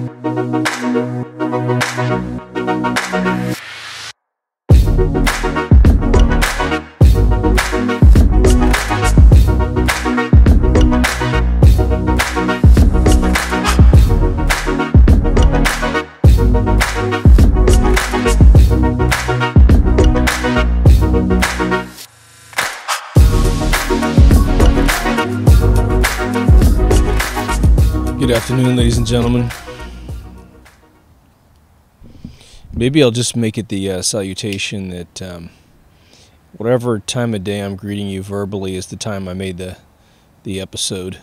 Good afternoon, ladies and gentlemen. Maybe I'll just make it the salutation that whatever time of day I'm greeting you verbally is the time I made the episode.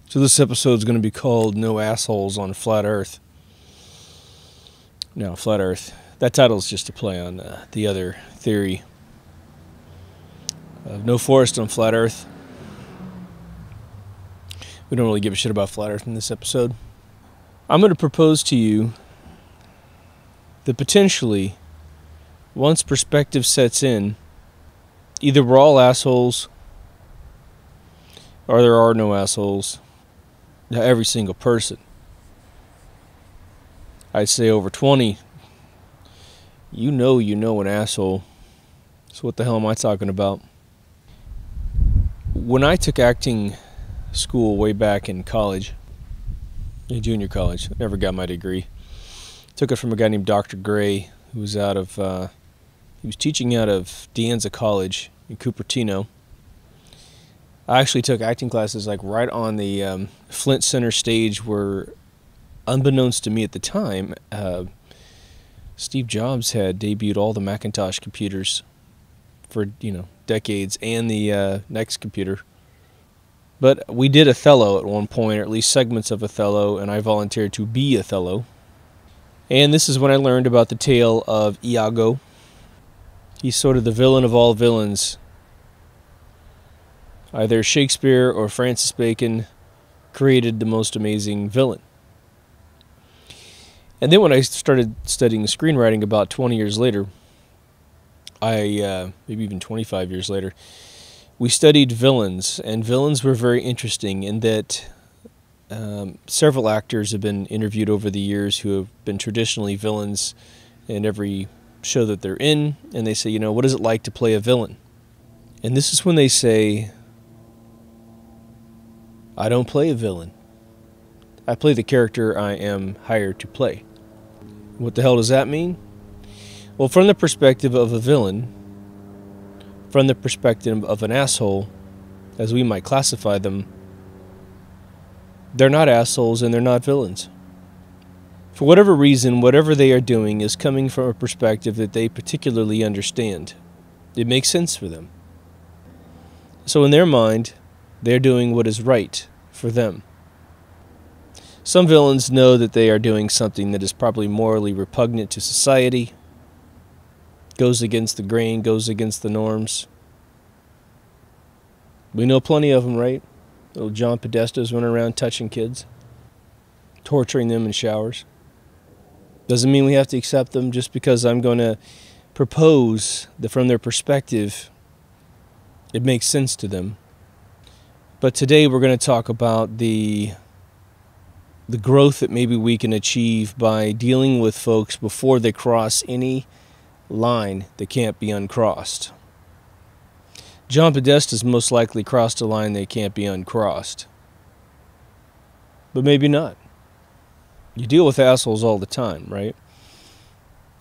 So this episode is going to be called No Assholes on Flat Earth. No, Flat Earth. That title is just a play on the other theory of no forest on Flat Earth. We don't really give a shit about Flat Earth in this episode. I'm going to propose to you that potentially, once perspective sets in, either we're all assholes, or there are no assholes. Now, every single person. I'd say over 20, you know an asshole. So what the hell am I talking about? When I took acting school way back in college, junior college, never got my degree. Took it from a guy named Dr. Gray, who was he was teaching out of De Anza College in Cupertino. I actually took acting classes like right on the Flint Center stage where, unbeknownst to me at the time, Steve Jobs had debuted all the Macintosh computers for, decades, and the next computer. But we did Othello at one point, or at least segments of Othello, and I volunteered to be Othello. And this is when I learned about the tale of Iago. He's sort of the villain of all villains. Either Shakespeare or Francis Bacon created the most amazing villain. And then when I started studying screenwriting about 20 years later, maybe even 25 years later, we studied villains, and villains were very interesting in that several actors have been interviewed over the years who have been traditionally villains in every show that they're in, and they say, what is it like to play a villain? And this is when they say, I don't play a villain. I play the character I am hired to play. What the hell does that mean? Well, from the perspective of a villain, from the perspective of an asshole, as we might classify them, they're not assholes and they're not villains. For whatever reason, whatever they are doing is coming from a perspective that they particularly understand. It makes sense for them. So in their mind, they're doing what is right for them. Some villains know that they are doing something that is probably morally repugnant to society, goes against the grain, goes against the norms. We know plenty of them, right? Little John Podestas running around touching kids, torturing them in showers. Doesn't mean we have to accept them just because I'm going to propose that from their perspective, it makes sense to them. But today we're going to talk about the growth that maybe we can achieve by dealing with folks before they cross any line that can't be uncrossed. John Podesta's most likely crossed a line that can't be uncrossed. But maybe not. You deal with assholes all the time, right?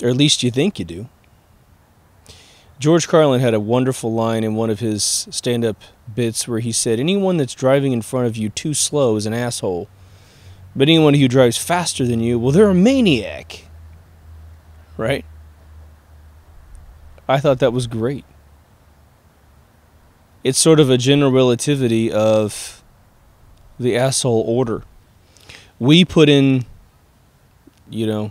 Or at least you think you do. George Carlin had a wonderful line in one of his stand-up bits where he said, anyone that's driving in front of you too slow is an asshole. But anyone who drives faster than you, well, they're a maniac. Right? I thought that was great. It's sort of a general relativity of the asshole order. We put in, in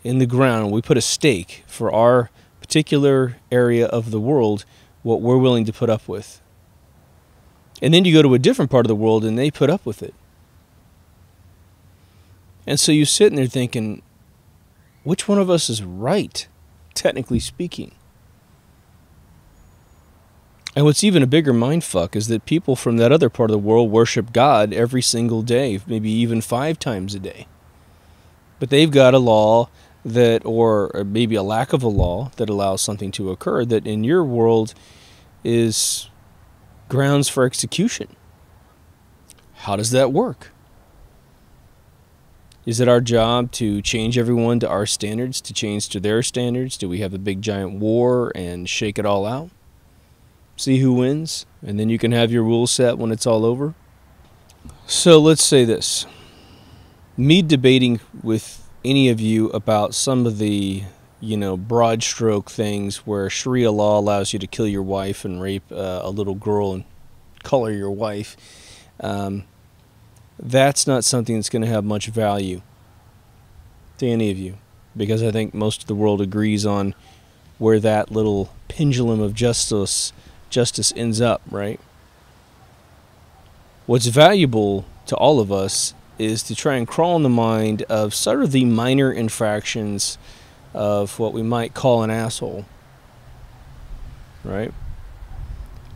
the ground, we put a stake for our particular area of the world, what we're willing to put up with. And then you go to a different part of the world and they put up with it. And so you're sitting there thinking, which one of us is right, technically speaking? And what's even a bigger mindfuck is that people from that other part of the world worship God every single day, maybe even 5 times a day. But they've got a law that, or maybe a lack of a law that allows something to occur that in your world is grounds for execution. How does that work? Is it our job to change everyone to our standards, to change to their standards? Do we have a big giant war and shake it all out? See who wins, and then you can have your rules set when it's all over? So let's say this. Me debating with any of you about some of the, broad stroke things where Sharia law allows you to kill your wife and rape a little girl and color your wife, that's not something that's going to have much value to any of you, because I think most of the world agrees on where that little pendulum of justice ends up, right? What's valuable to all of us is to try and crawl in the mind of sort of the minor infractions of what we might call an asshole, right?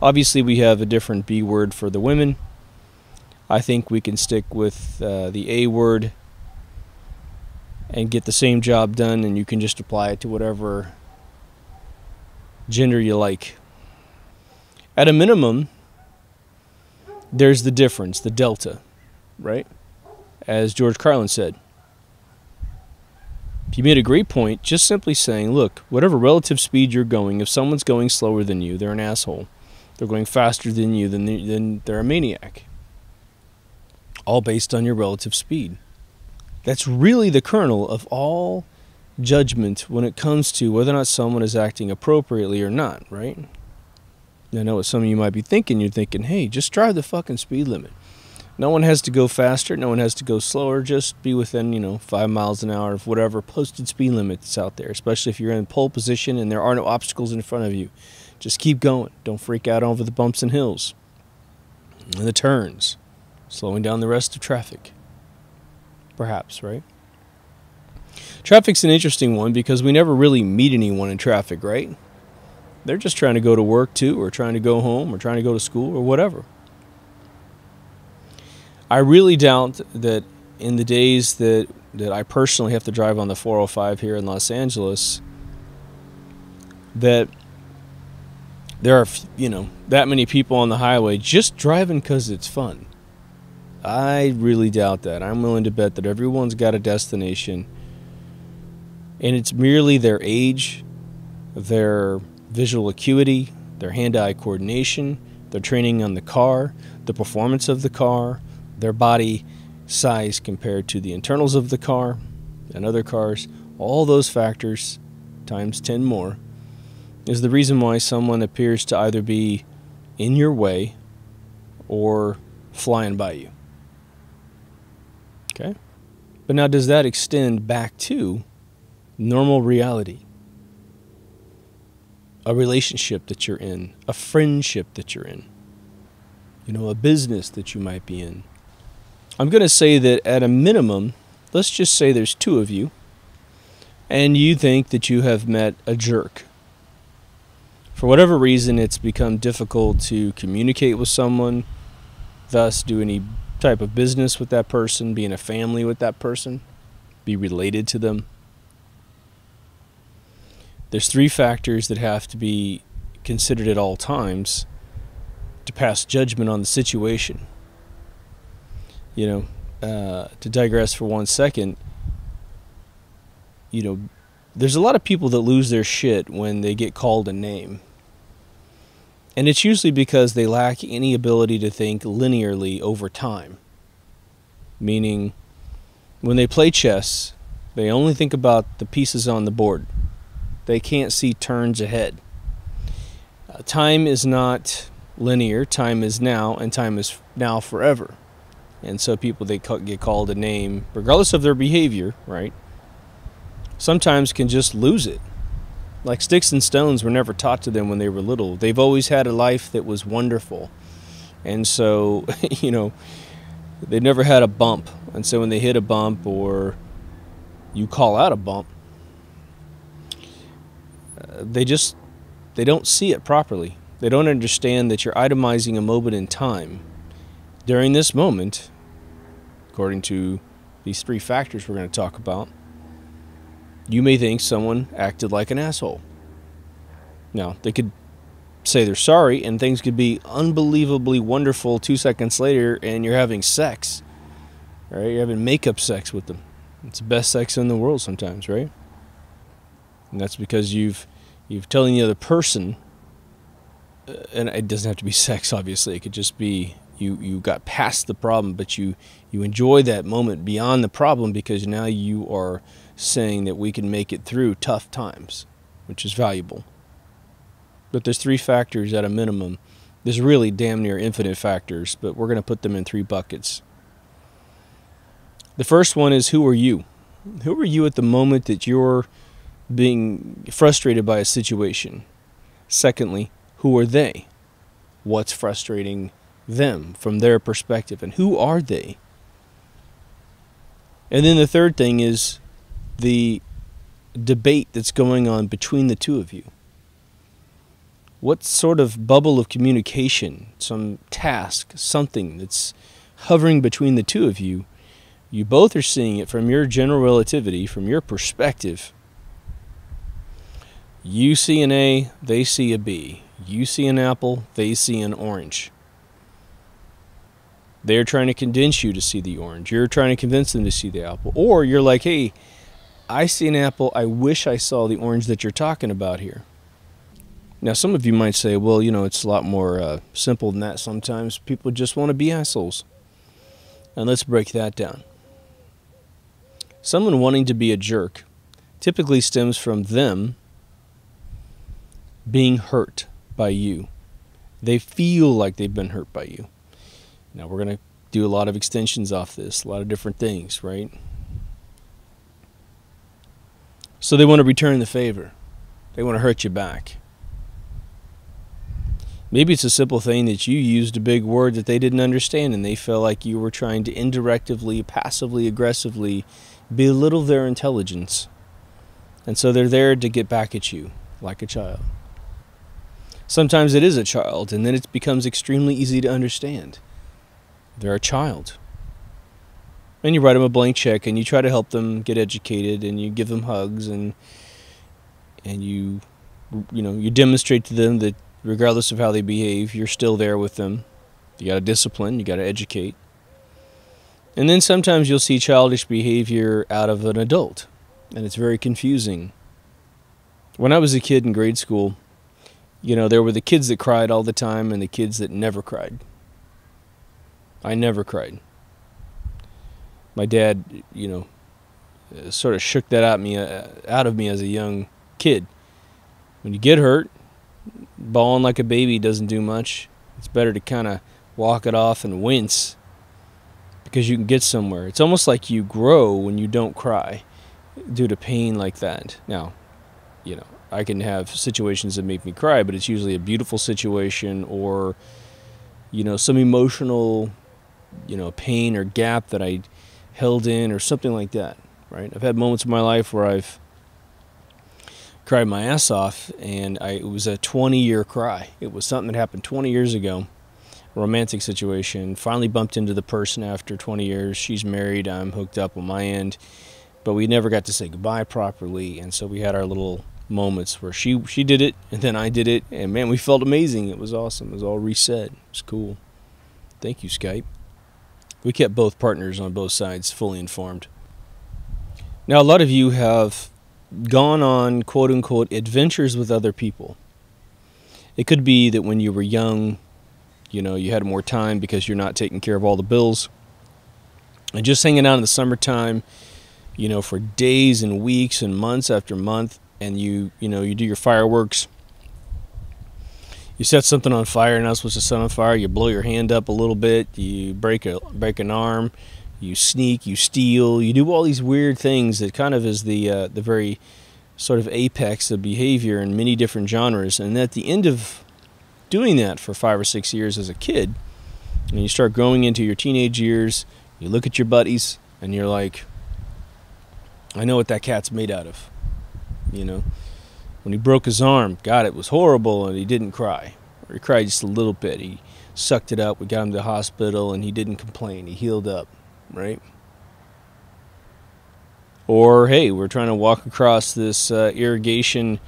Obviously, we have a different B word for the women. I think we can stick with the A word and get the same job done, and you can just apply it to whatever gender you like. At a minimum, there's the difference, the delta, right? As George Carlin said. He made a great point just simply saying, look, whatever relative speed you're going, if someone's going slower than you, they're an asshole. They're going faster than you, then they're a maniac. All based on your relative speed. That's really the kernel of all judgment when it comes to whether or not someone is acting appropriately or not, right? I know what some of you might be thinking. You're thinking, hey, just drive the fucking speed limit. No one has to go faster. No one has to go slower. Just be within, 5 miles an hour of whatever posted speed limit that's out there, especially if you're in pole position and there are no obstacles in front of you. Just keep going. Don't freak out over the bumps and hills and the turns, slowing down the rest of traffic. Perhaps, right? Traffic's an interesting one because we never really meet anyone in traffic, right? They're just trying to go to work too, or trying to go home, or trying to go to school, or whatever. I really doubt that in the days that I personally have to drive on the 405 here in Los Angeles, that there are, that many people on the highway just driving because it's fun. I really doubt that. I'm willing to bet that everyone's got a destination, and it's merely their age, their visual acuity, their hand-eye coordination, their training on the car, the performance of the car, their body size compared to the internals of the car and other cars. All those factors, times 10 more, is the reason why someone appears to either be in your way or flying by you. Okay? But now, does that extend back to normal reality? A relationship that you're in, a friendship that you're in, a business that you might be in. I'm going to say that at a minimum, let's just say there's two of you, and you think that you have met a jerk. For whatever reason, it's become difficult to communicate with someone, thus do any type of business with that person, be in a family with that person, be related to them. There's three factors that have to be considered at all times to pass judgment on the situation. To digress for 1 second, there's a lot of people that lose their shit when they get called a name. And it's usually because they lack any ability to think linearly over time. Meaning, when they play chess, they only think about the pieces on the board. They can't see turns ahead. Time is not linear. Time is now, and time is now forever. And so people, they get called a name, regardless of their behavior, right? Sometimes can just lose it. Like sticks and stones were never taught to them when they were little. They've always had a life that was wonderful. And so, they never had a bump. And so when they hit a bump or you call out a bump, they don't see it properly. They don't understand that you're itemizing a moment in time. During this moment, according to these three factors we're going to talk about, you may think someone acted like an asshole. Now, they could say they're sorry, and things could be unbelievably wonderful 2 seconds later, and you're having sex. Right? You're having makeup sex with them. It's the best sex in the world sometimes, right? And that's because you've telling the other person, and it doesn't have to be sex, obviously. It could just be you got past the problem, but you enjoy that moment beyond the problem because now you are saying that we can make it through tough times, which is valuable. But there's 3 factors at a minimum. There's really damn near infinite factors, but we're going to put them in 3 buckets. The first one is, who are you? Who are you at the moment that you're being frustrated by a situation? Secondly, who are they? What's frustrating them from their perspective, and who are they? And then the third thing is the debate that's going on between the two of you. What sort of bubble of communication, some task, something that's hovering between the two of you, you both are seeing it from your general relativity, from your perspective. You see an A, they see a B. You see an apple, they see an orange. They're trying to convince you to see the orange. You're trying to convince them to see the apple. Or you're like, hey, I see an apple. I wish I saw the orange that you're talking about here. Now, some of you might say, well, you know, it's a lot more simple than that. Sometimes people just want to be assholes. And let's break that down. Someone wanting to be a jerk typically stems from them being hurt by you. They feel like they've been hurt by you. Now, we're going to do a lot of extensions off this, a lot of different things, right? So they want to return the favor. They want to hurt you back. Maybe it's a simple thing that you used a big word that they didn't understand, and they felt like you were trying to indirectly, passively, aggressively belittle their intelligence. And so they're there to get back at you like a child. Sometimes it is a child, and then it becomes extremely easy to understand. They're a child. And you write them a blank check, and you try to help them get educated, and you give them hugs, and you demonstrate to them that regardless of how they behave, you're still there with them. You got to discipline, you got to educate. And then sometimes you'll see childish behavior out of an adult, and it's very confusing. When I was a kid in grade school, you know, there were the kids that cried all the time and the kids that never cried. I never cried. My dad, you know, sort of shook that out of me as a young kid. When you get hurt, bawling like a baby doesn't do much. It's better to kind of walk it off and wince because you can get somewhere. It's almost like you grow when you don't cry due to pain like that. Now, you know, I can have situations that make me cry, but it's usually a beautiful situation or, you know, some emotional, you know, pain or gap that I held in or something like that, right? I've had moments in my life where I've cried my ass off, and it was a 20-year cry. It was something that happened 20 years ago, a romantic situation. Finally bumped into the person after 20 years. She's married. I'm hooked up on my end, but we never got to say goodbye properly, and so we had our little moments where she did it, and then I did it, and man, we felt amazing. It was awesome. It was all reset. It was cool. Thank you, Skype. We kept both partners on both sides fully informed. Now, a lot of you have gone on quote-unquote adventures with other people. It could be that when you were young, you know, you had more time because you're not taking care of all the bills. And just hanging out in the summertime, you know, for days and weeks and months after month, and you do your fireworks. You set something on fire, you're not supposed to set on fire. You blow your hand up a little bit. You break an arm. You sneak. You steal. You do all these weird things that kind of is the very sort of apex of behavior in many different genres. And at the end of doing that for 5 or 6 years as a kid, and you start growing into your teenage years, you look at your buddies, and you're like, I know what that cat's made out of. You know, when he broke his arm, God, it was horrible, and he didn't cry. Or he cried just a little bit. He sucked it up. We got him to the hospital, and he didn't complain. He healed up, right? Or, hey, we're trying to walk across this irrigation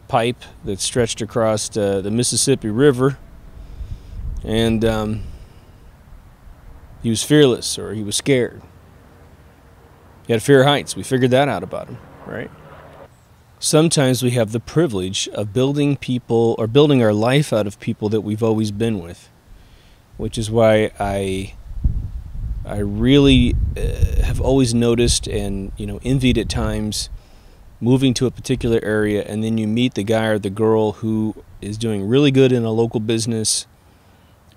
pipe that's stretched across the Mississippi River, and he was fearless, or he was scared. He had fear of heights. We figured that out about him, right? Sometimes we have the privilege of building people, or building our life out of people that we've always been with, which is why I really have always noticed and envied at times moving to a particular area, and then you meet the guy or the girl who is doing really good in a local business,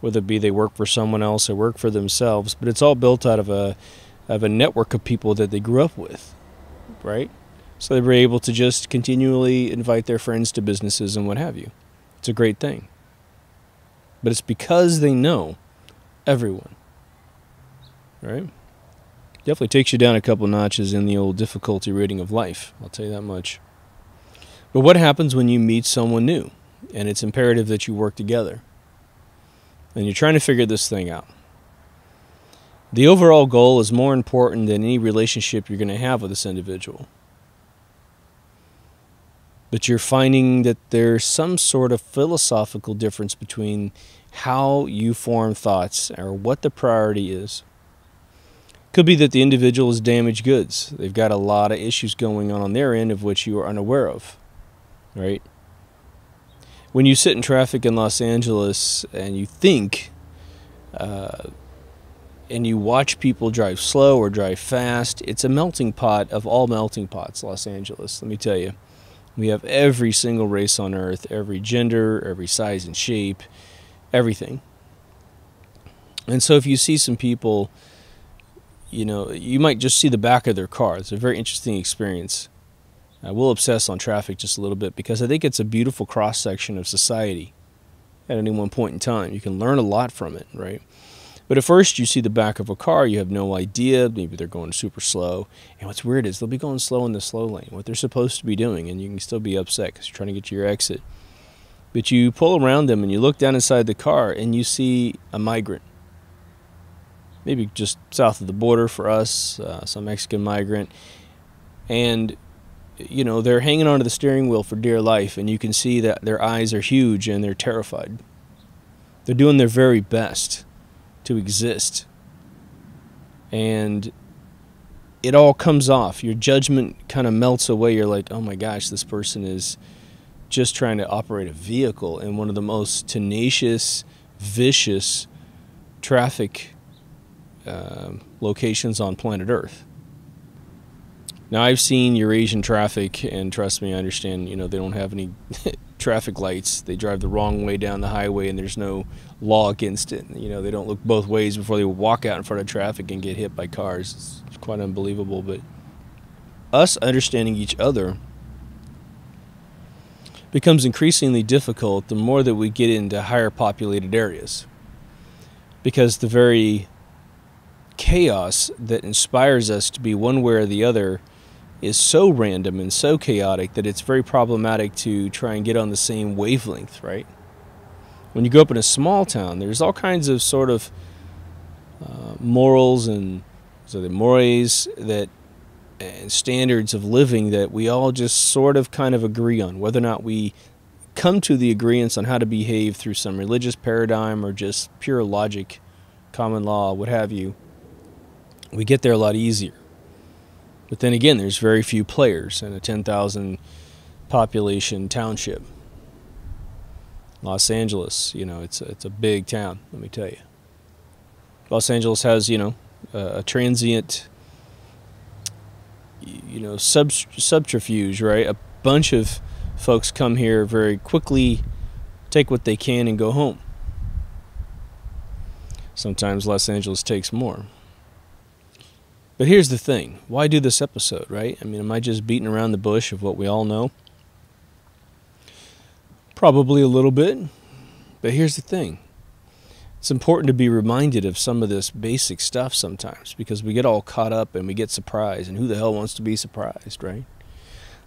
whether it be they work for someone else or work for themselves, but it's all built out of a network of people that they grew up with, right? So they were able to just continually invite their friends to businesses and what have you. It's a great thing. But it's because they know everyone, right? Definitely takes you down a couple notches in the old difficulty rating of life, I'll tell you that much. But what happens when you meet someone new, and it's imperative that you work together, and you're trying to figure this thing out? The overall goal is more important than any relationship you're going to have with this individual. But you're finding that there's some sort of philosophical difference between how you form thoughts or what the priority is. Could be that the individual is damaged goods. They've got a lot of issues going on their end of which you are unaware of, right? When you sit in traffic in Los Angeles and you think, and you watch people drive slow or drive fast, it's a melting pot of all melting pots, Los Angeles, let me tell you. We have every single race on earth, every gender, every size and shape, everything. And so if you see some people, you might just see the back of their car. It's a very interesting experience. I will obsess on traffic just a little bit because I think it's a beautiful cross-section of society at any one point in time. You can learn a lot from it, right? But at first you see the back of a car, you have no idea, maybe they're going super slow. And what's weird is they'll be going slow in the slow lane, what they're supposed to be doing, and you can still be upset because you're trying to get to your exit. But you pull around them and you look down inside the car and you see a migrant. Maybe just south of the border for us, some Mexican migrant. And, they're hanging onto the steering wheel for dear life, and you can see that their eyes are huge and they're terrified. They're doing their very best to exist. And it all comes off. Your judgment kind of melts away. You're like, oh my gosh, this person is just trying to operate a vehicle in one of the most tenacious, vicious traffic locations on planet Earth. Now, I've seen Eurasian traffic, and trust me, I understand, they don't have any traffic lights. They drive the wrong way down the highway, and there's no law against it. They don't look both ways before they walk out in front of traffic and get hit by cars. It's quite unbelievable. But us understanding each other becomes increasingly difficult the more that we get into higher populated areas, because the very chaos that inspires us to be one way or the other is so random and so chaotic that it's very problematic to try and get on the same wavelength, right? When you grow up in a small town, there's all kinds of sort of morals and mores and standards of living that we all just sort of kind of agree on. Whether or not we come to the agreements on how to behave through some religious paradigm or just pure logic, common law, what have you, we get there a lot easier. But then again, there's very few players in a 10,000 population township. Los Angeles, it's a big town, let me tell you. Los Angeles has, a transient, subterfuge, right? A bunch of folks come here very quickly, take what they can, and go home. Sometimes Los Angeles takes more. But here's the thing. Why do this episode, right? I mean, am I just beating around the bush of what we all know? Probably a little bit. But here's the thing. It's important to be reminded of some of this basic stuff sometimes, because we get all caught up and we get surprised. And who the hell wants to be surprised, right?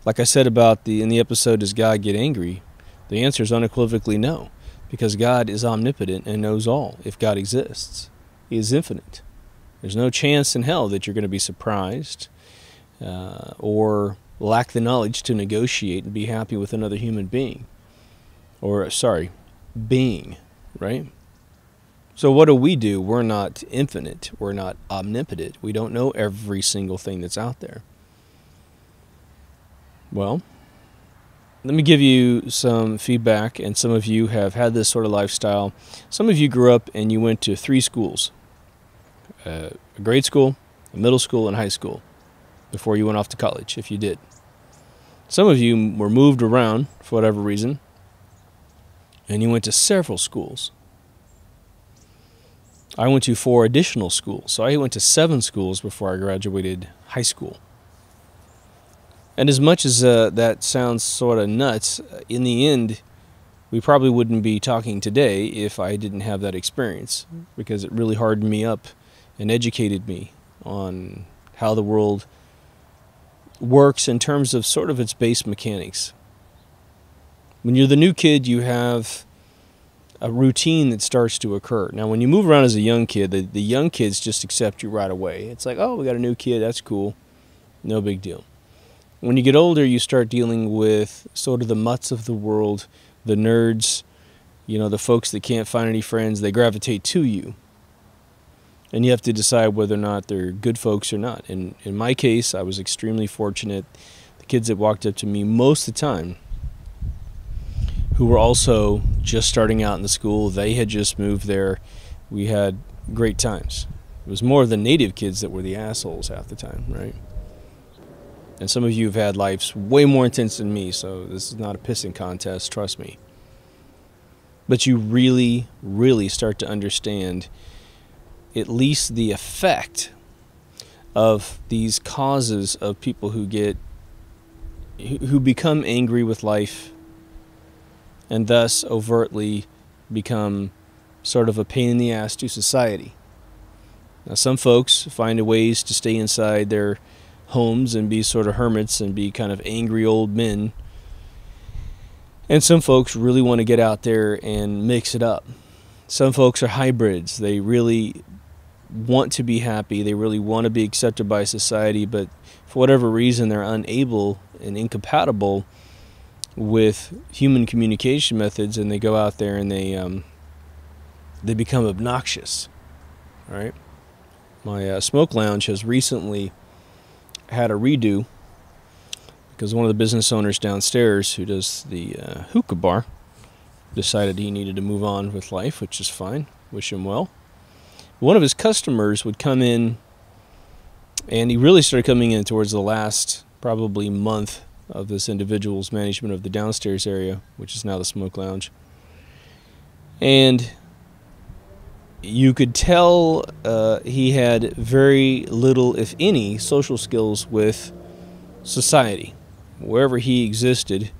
Like I said in the episode, does God get angry? The answer is unequivocally no, because God is omnipotent and knows all. If God exists, He is infinite. There's no chance in hell that you're going to be surprised. or lack the knowledge to negotiate and be happy with another human being. Or, sorry, being, right? So what do? We're not infinite. We're not omnipotent. We don't know every single thing that's out there. Well, let me give you some feedback, and some of you have had this sort of lifestyle. Some of you grew up and you went to 3 schools, a grade school, a middle school, and high school before you went off to college, if you did. Some of you were moved around for whatever reason, and you went to several schools. I went to 4 additional schools, so I went to 7 schools before I graduated high school. And as much as that sounds sort of nuts, in the end, we probably wouldn't be talking today if I didn't have that experience, because it really hardened me up and educated me on how the world works in terms of sort of its base mechanics. When you're the new kid, you have a routine that starts to occur. Now, when you move around as a young kid, the young kids just accept you right away. It's like, oh, we got a new kid, that's cool, no big deal. When you get older, you start dealing with sort of the mutts of the world, the nerds, the folks that can't find any friends. They gravitate to you. And you have to decide whether or not they're good folks or not. And in my case, I was extremely fortunate. The kids that walked up to me most of the time, who were also just starting out in the school, they had just moved there. We had great times. It was more the native kids that were the assholes half the time, right? And some of you have had lives way more intense than me, so this is not a pissing contest, trust me. But you really, really start to understand at least the effect of these causes of people who become angry with life and thus overtly become sort of a pain in the ass to society. Now, some folks find ways to stay inside their homes and be sort of hermits and be kind of angry old men. And some folks really want to get out there and mix it up. Some folks are hybrids. They really want to be happy. They really want to be accepted by society, but for whatever reason, they're unable and incompatible with human communication methods, and they go out there and they become obnoxious. All right. My smoke lounge has recently had a redo because one of the business owners downstairs who does the hookah bar decided he needed to move on with life, which is fine. Wish him well. One of his customers would come in, and he really started coming in towards the last probably month of this individual's management of the downstairs area, which is now the smoke lounge. And you could tell he had very little, if any, social skills with society. Wherever he existed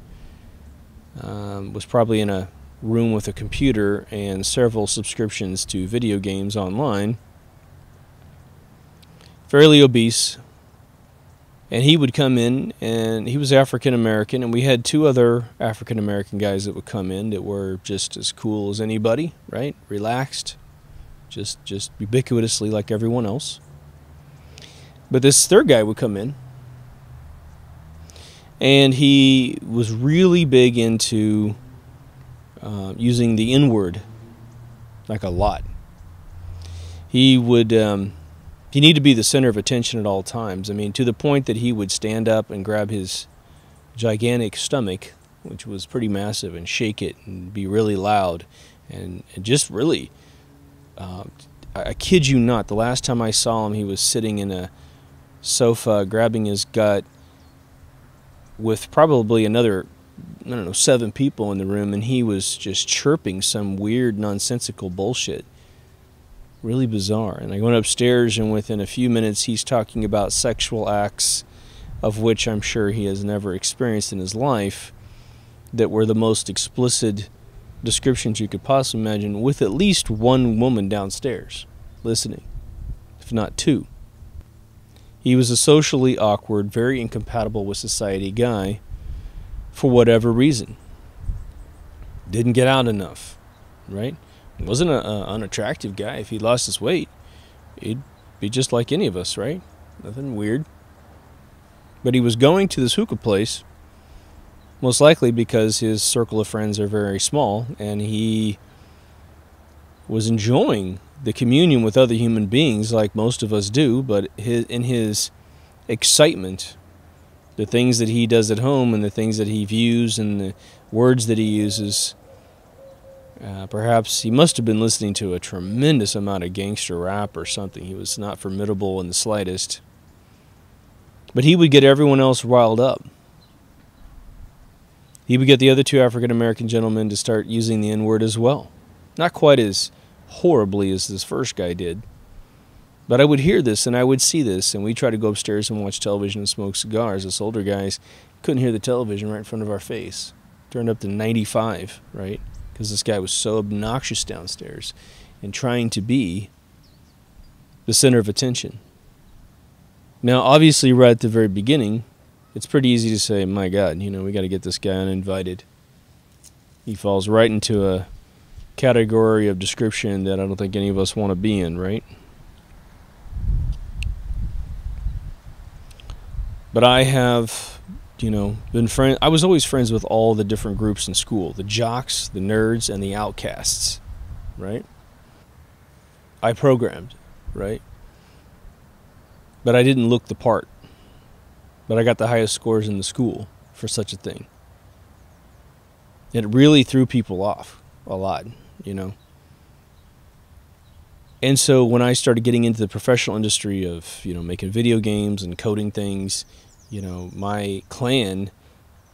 was probably in a room with a computer and several subscriptions to video games online. Fairly obese. And he would come in, and he was African American, and we had 2 other African American guys that would come in that were just as cool as anybody, right? Relaxed. Just ubiquitously like everyone else. But this third guy would come in, and he was really big into using the N-word, like a lot. He would he needed to be the center of attention at all times. I mean, to the point that he would stand up and grab his gigantic stomach, which was pretty massive, and shake it and be really loud and just really... I kid you not, the last time I saw him, he was sitting in a sofa grabbing his gut with probably another, 7 people in the room, and he was just chirping some weird, nonsensical bullshit. Really bizarre. And I went upstairs, and within a few minutes, he's talking about sexual acts of which I'm sure he has never experienced in his life that were the most explicit descriptions you could possibly imagine, with at least 1 woman downstairs listening, if not 2. He was a socially awkward, very incompatible with society guy for whatever reason. Didn't get out enough, right? Wasn't an unattractive guy. If he lost his weight, he'd be just like any of us, right? Nothing weird. But he was going to this hookah place, most likely because his circle of friends are very small, and he was enjoying the communion with other human beings like most of us do, but in his excitement, the things that he does at home and the things that he views and the words that he uses, perhaps he must have been listening to a tremendous amount of gangster rap or something. He was not formidable in the slightest. But he would get everyone else riled up. He would get the other two African-American gentlemen to start using the N-word as well. Not quite as horribly as this first guy did. But I would hear this and I would see this, and we try to go upstairs and watch television and smoke cigars. Us older guys couldn't hear the television right in front of our face. Turned up to 95, right? Because this guy was so obnoxious downstairs and trying to be the center of attention. Now, obviously, right at the very beginning, it's pretty easy to say, my God, you know, we got to get this guy uninvited. He falls right into a category of description that I don't think any of us want to be in, right? But I have, you know, been friends. I was always friends with all the different groups in school, the jocks, the nerds, and the outcasts, right? I programmed, right? But I didn't look the part. But I got the highest scores in the school for such a thing. It really threw people off a lot, you know. And so when I started getting into the professional industry of, you know, making video games and coding things, you know, my clan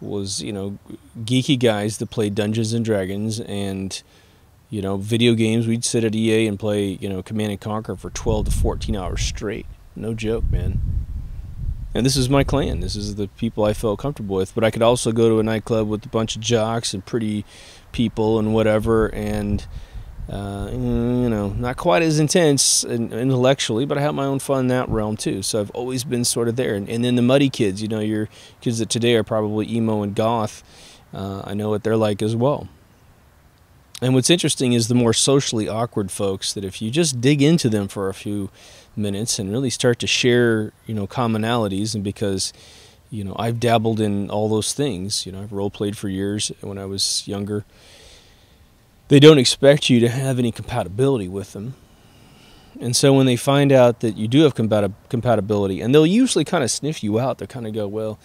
was, you know, geeky guys that played Dungeons and Dragons and, you know, video games. We'd sit at EA and play, you know, Command and Conquer for 12 to 14 hours straight. No joke, man. And this is my clan. This is the people I felt comfortable with. But I could also go to a nightclub with a bunch of jocks and pretty people and whatever, and you know, not quite as intense intellectually, but I have my own fun in that realm too. So I've always been sort of there. And then the muddy kids, you know, your kids that today are probably emo and goth, I know what they're like as well. And what's interesting is the more socially awkward folks that if you just dig into them for a few minutes and really start to share, you know, commonalities, and because, you know, I've dabbled in all those things, you know, I've role played for years when I was younger. They don't expect you to have any compatibility with them. And so when they find out that you do have compatibility, and they'll usually kind of sniff you out, they'll kind of go, well,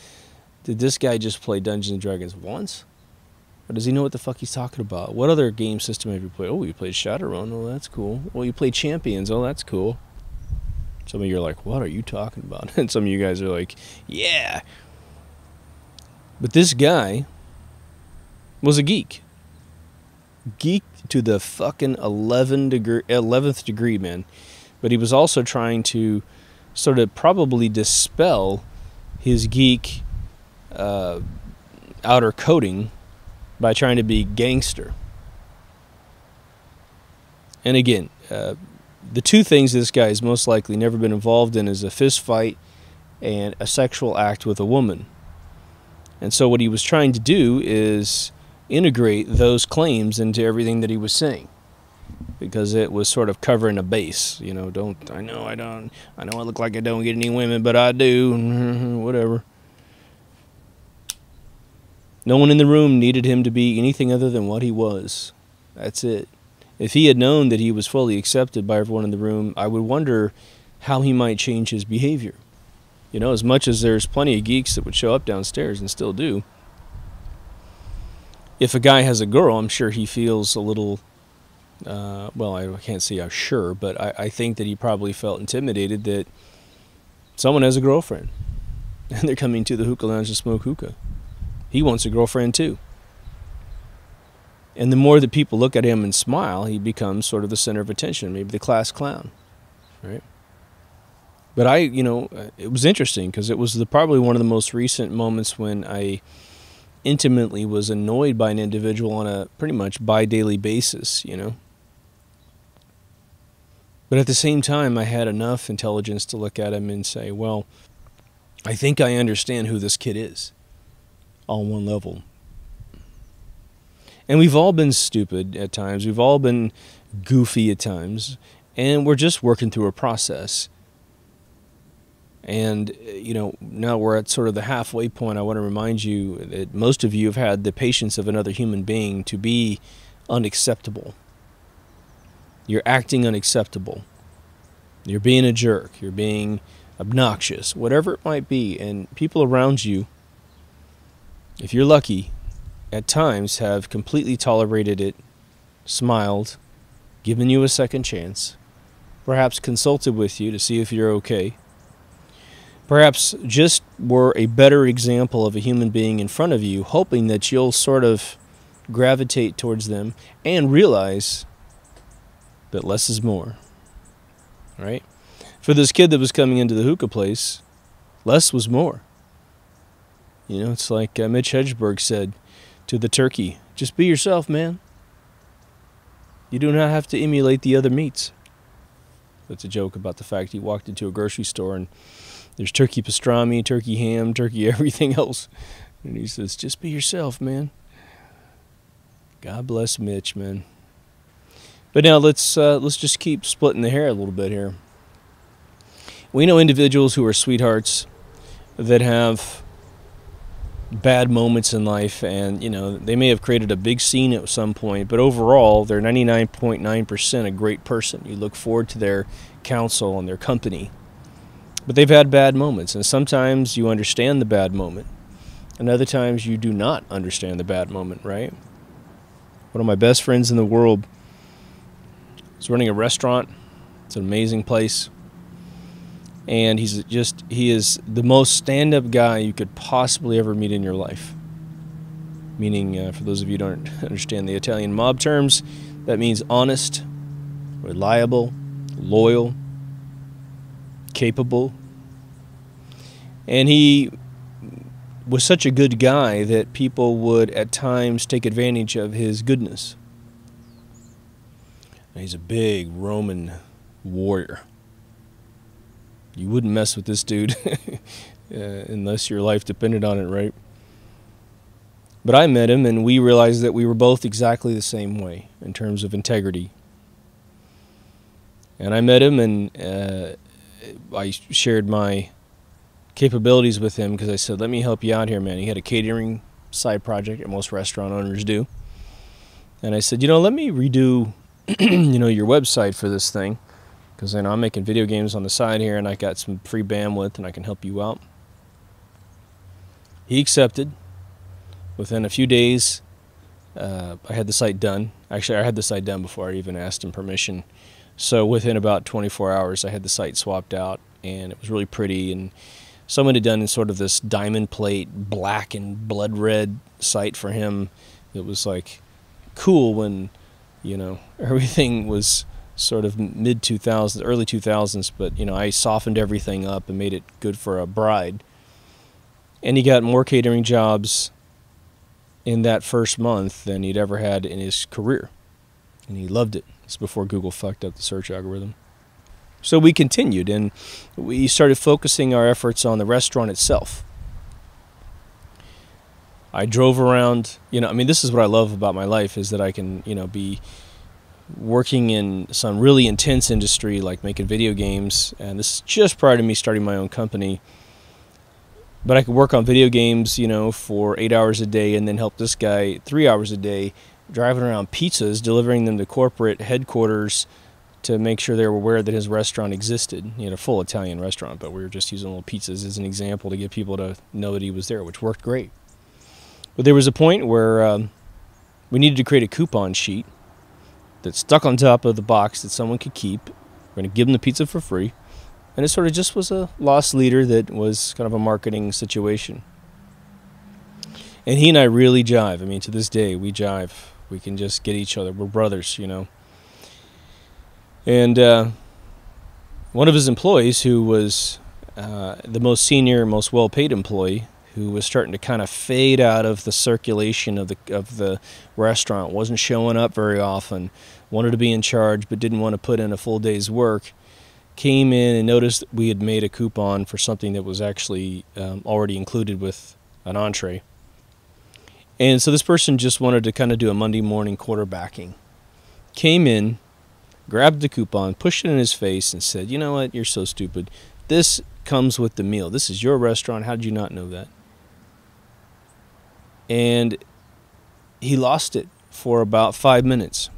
did this guy just play Dungeons and Dragons once? Or does he know what the fuck he's talking about? What other game system have you played? Oh, you played Shadowrun. Oh, that's cool. Well, you played Champions. Oh, that's cool. Some of you are like, what are you talking about? And some of you guys are like, yeah. But this guy was a geek. Geek to the fucking 11th degree, man. But he was also trying to sort of probably dispel his geek outer coating by trying to be gangster. And again, the two things this guy has most likely never been involved in is a fist fight and a sexual act with a woman. And so what he was trying to do is integrate those claims into everything that he was saying, because it was sort of covering a base. You know, I know I look like I don't get any women, but I do. Whatever. No one in the room needed him to be anything other than what he was. That's it. If he had known that he was fully accepted by everyone in the room, I would wonder how he might change his behavior. You know, as much as there's plenty of geeks that would show up downstairs and still do, if a guy has a girl, I'm sure he feels a little, well, I can't say I'm sure, but I think that he probably felt intimidated that someone has a girlfriend and they're coming to the hookah lounge to smoke hookah. He wants a girlfriend too. And the more that people look at him and smile, he becomes sort of the center of attention, maybe the class clown, right? But you know, it was interesting because it was probably one of the most recent moments when I intimately was annoyed by an individual on a pretty much bi-daily basis, you know. But at the same time, I had enough intelligence to look at him and say, well, I think I understand who this kid is on one level. And we've all been stupid at times. We've all been goofy at times. And we're just working through a process. And, now we're at sort of the halfway point. I want to remind you that most of you have had the patience of another human being to be unacceptable. You're acting unacceptable. You're being a jerk. You're being obnoxious, whatever it might be. And people around you, if you're lucky, at times have completely tolerated it, smiled, given you a second chance, perhaps consulted with you to see if you're okay, perhaps just were a better example of a human being in front of you, hoping that you'll sort of gravitate towards them and realize that less is more, right? For this kid that was coming into the hookah place, less was more. It's like Mitch Hedberg said to the turkey, just be yourself, man. You do not have to emulate the other meats. That's a joke about the fact he walked into a grocery store and there's turkey pastrami, turkey ham, turkey everything else. And he says, just be yourself, man. God bless Mitch, man. But now let's just keep splitting the hair a little bit here. We know individuals who are sweethearts that have bad moments in life, and they may have created a big scene at some point, but overall they're 99.9% a great person. You look forward to their counsel and their company. But they've had bad moments, and sometimes you understand the bad moment, and other times you do not understand the bad moment, right? One of my best friends in the world is running a restaurant. It's an amazing place. And he is the most stand-up guy you could possibly ever meet in your life. Meaning, for those of you who don't understand the Italian mob terms, that means honest, reliable, loyal, capable. And he was such a good guy that people would at times take advantage of his goodness. And he's a big Roman warrior. You wouldn't mess with this dude unless your life depended on it, right? But I met him, and we realized that we were both exactly the same way in terms of integrity. And I met him, and I shared my capabilities with him because I said, let me help you out here, man. He had a catering side project that most restaurant owners do. And I said, let me redo your website for this thing, because I'm making video games on the side here, and I got some free bandwidth, and I can help you out. He accepted. Within a few days, I had the site done. Actually, I had the site done before I even asked him permission. So within about 24 hours, I had the site swapped out, and it was really pretty. And someone had done sort of this diamond plate, black and blood red site for him. It was like cool when, everything was sort of mid-2000s, early 2000s, but, I softened everything up and made it good for a bride. And he got more catering jobs in that first month than he'd ever had in his career. And he loved it. It's before Google fucked up the search algorithm. So we continued, and we started focusing our efforts on the restaurant itself. I drove around, this is what I love about my life, is that I can, be working in some really intense industry like making video games, and this is just prior to me starting my own company. But I could work on video games, for 8 hours a day, and then help this guy 3 hours a day driving around pizzas, delivering them to corporate headquarters to make sure they were aware that his restaurant existed. He had a full Italian restaurant, but we were just using little pizzas as an example to get people to know that he was there, which worked great. But there was a point where we needed to create a coupon sheet that stuck on top of the box that someone could keep. We're going to give them the pizza for free. And it sort of just was a lost leader that was kind of a marketing situation. And he and I really jive. To this day, we jive. We can just get each other. We're brothers, And one of his employees, who was the most senior, most well-paid employee, who was starting to kind of fade out of the circulation of the restaurant, wasn't showing up very often, wanted to be in charge but didn't want to put in a full day's work, came in and noticed that we had made a coupon for something that was actually already included with an entree. And so this person just wanted to kind of do a Monday morning quarterbacking. Came in, grabbed the coupon, pushed it in his face, and said, you know what, you're so stupid. this comes with the meal. This is your restaurant. How did you not know that? And he lost it for about 5 minutes.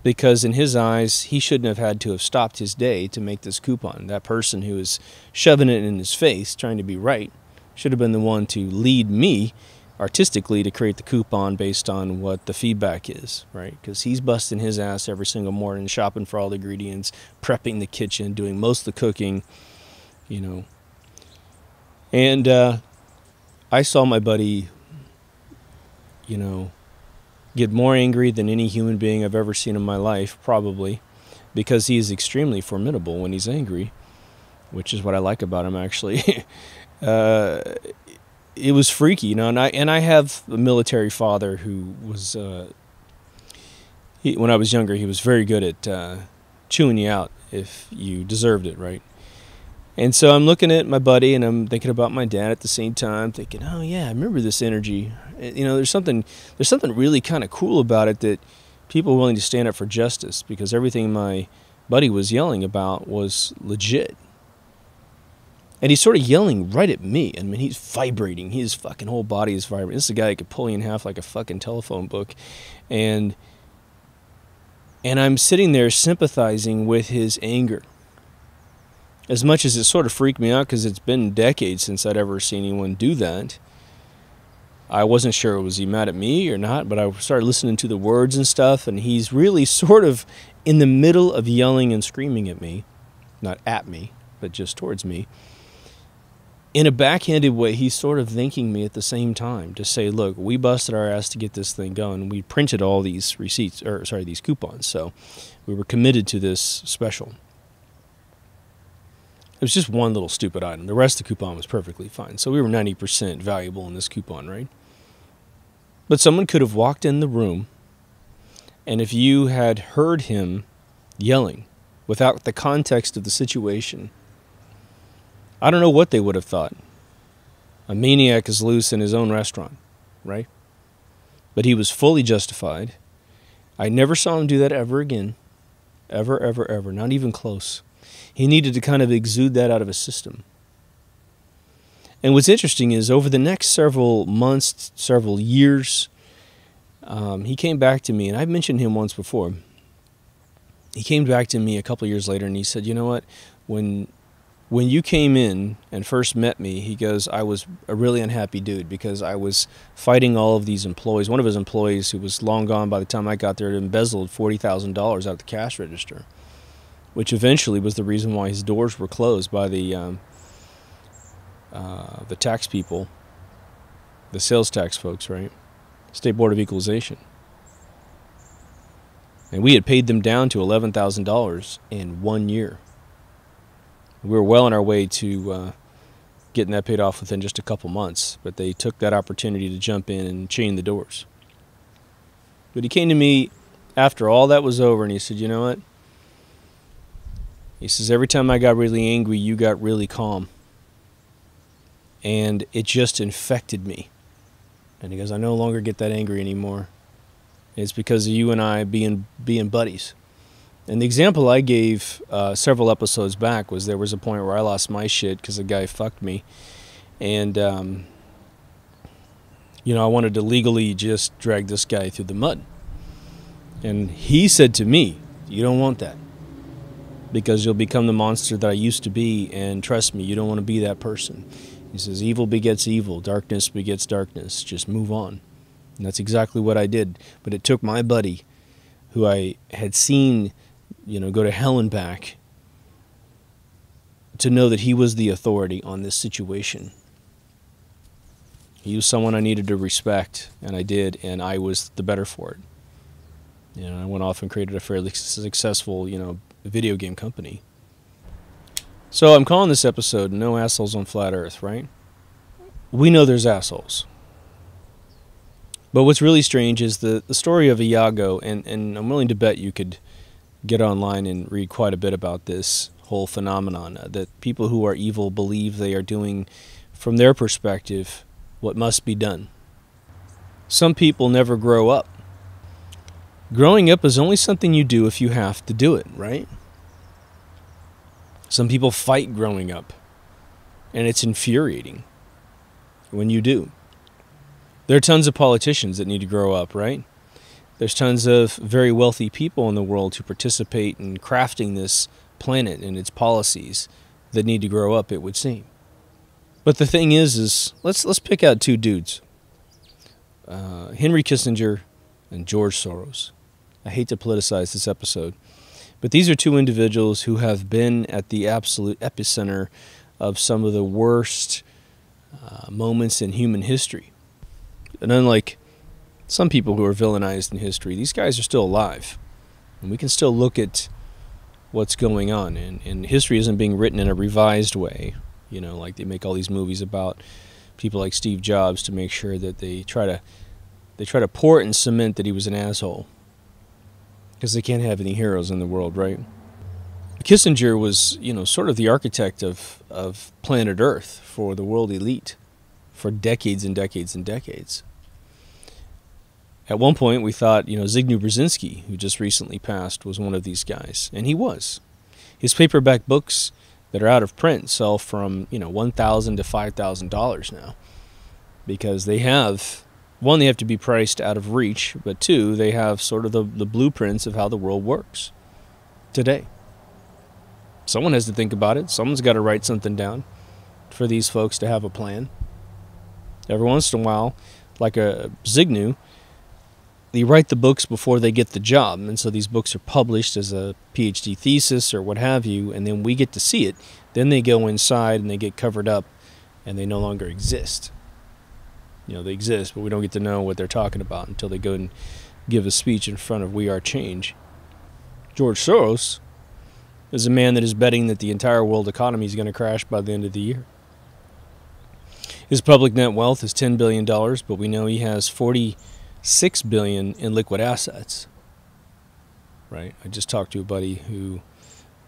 Because in his eyes, he shouldn't have had to have stopped his day to make this coupon. That person who was shoving it in his face, trying to be right, should have been the one to lead me artistically to create the coupon based on what the feedback is, right? Because he's busting his ass every single morning, shopping for all the ingredients, prepping the kitchen, doing most of the cooking, you know. And I saw my buddy, you know, get more angry than any human being I've ever seen in my life, probably, because he is extremely formidable when he's angry, which is what I like about him, actually. It was freaky, you know, and I have a military father who was, when I was younger, he was very good at chewing you out if you deserved it, right? And so I'm looking at my buddy, and I'm thinking about my dad at the same time, thinking, oh yeah, I remember this energy. You know, there's something really kind of cool about it, that people are willing to stand up for justice, because everything my buddy was yelling about was legit. And he's sort of yelling right at me. I mean, he's vibrating. His fucking whole body is vibrating. This is a guy that could pull you in half like a fucking telephone book. And I'm sitting there sympathizing with his anger. As much as it sort of freaked me out, because it's been decades since I'd ever seen anyone do that. I wasn't sure, was he mad at me or not, but I started listening to the words and stuff, and he's really sort of in the middle of yelling and screaming at me. Not at me, but just towards me. In a backhanded way, he's sort of thanking me at the same time to say, look, we busted our ass to get this thing going. We printed all these receipts, or sorry, these coupons, so we were committed to this special. It was just one little stupid item. The rest of the coupon was perfectly fine. So we were 90% valuable in this coupon, right? But someone could have walked in the room, and if you had heard him yelling without the context of the situation, I don't know what they would have thought. A maniac is loose in his own restaurant, right? But he was fully justified. I never saw him do that ever again. Ever, ever, ever. Not even close. He needed to kind of exude that out of his system. And what's interesting is, over the next several months, several years, he came back to me, and I've mentioned him once before. He came back to me a couple years later, and he said, you know what, when you came in and first met me, he goes, I was a really unhappy dude, because I was fighting all of these employees. One of his employees, who was long gone by the time I got there, had embezzled $40,000 out of the cash register, which eventually was the reason why his doors were closed by the tax people, the sales tax folks, right? State Board of Equalization. And we had paid them down to $11,000 in 1 year. We were well on our way to getting that paid off within just a couple months, but they took that opportunity to jump in and chain the doors. But he came to me after all that was over, and he said, you know what? He says, every time I got really angry, you got really calm. And it just infected me. And he goes, I no longer get that angry anymore. It's because of you and I being buddies. And the example I gave several episodes back was, there was a point where I lost my shit because a guy fucked me. And, you know, I wanted to legally just drag this guy through the mud. And he said to me, you don't want that, because you'll become the monster that I used to be, and trust me, you don't want to be that person. He says, evil begets evil, darkness begets darkness, just move on. And that's exactly what I did. But it took my buddy, who I had seen, you know, go to hell and back, to know that he was the authority on this situation. He was someone I needed to respect, and I did, and I was the better for it. You know, I went off and created a fairly successful, you know, video game company. So I'm calling this episode No Assholes on Flat Earth, right? We know there's assholes. But what's really strange is the story of Iago, and I'm willing to bet you could get online and read quite a bit about this whole phenomenon, that people who are evil believe they are doing, from their perspective, what must be done. Some people never grow up. Growing up is only something you do if you have to do it, right? Some people fight growing up, and it's infuriating when you do. There are tons of politicians that need to grow up, right? There's tons of very wealthy people in the world who participate in crafting this planet and its policies that need to grow up, it would seem. But the thing is let's pick out two dudes. Henry Kissinger and George Soros. I hate to politicize this episode, but these are two individuals who have been at the absolute epicenter of some of the worst moments in human history. And unlike some people who are villainized in history, these guys are still alive. And we can still look at what's going on. And history isn't being written in a revised way. You know, like they make all these movies about people like Steve Jobs to make sure that they try to pour it in cement that he was an asshole. Because they can't have any heroes in the world, right? Kissinger was, you know, sort of the architect of planet Earth for the world elite for decades and decades and decades. At one point, we thought, you know, Zygmunt Brzezinski, who just recently passed, was one of these guys. And he was. His paperback books that are out of print sell from, you know, $1,000 to $5,000 now. Because they have, one, they have to be priced out of reach, but two, they have sort of the blueprints of how the world works today. Someone has to think about it. Someone's got to write something down for these folks to have a plan. Every once in a while, like a Zygmunt, they write the books before they get the job, and so these books are published as a PhD thesis or what have you, and then we get to see it. Then they go inside and they get covered up, and they no longer exist. You know, they exist, but we don't get to know what they're talking about until they go and give a speech in front of We Are Change. George Soros is a man that is betting that the entire world economy is going to crash by the end of the year. His public net wealth is $10 billion, but we know he has $46 billion in liquid assets. Right? I just talked to a buddy who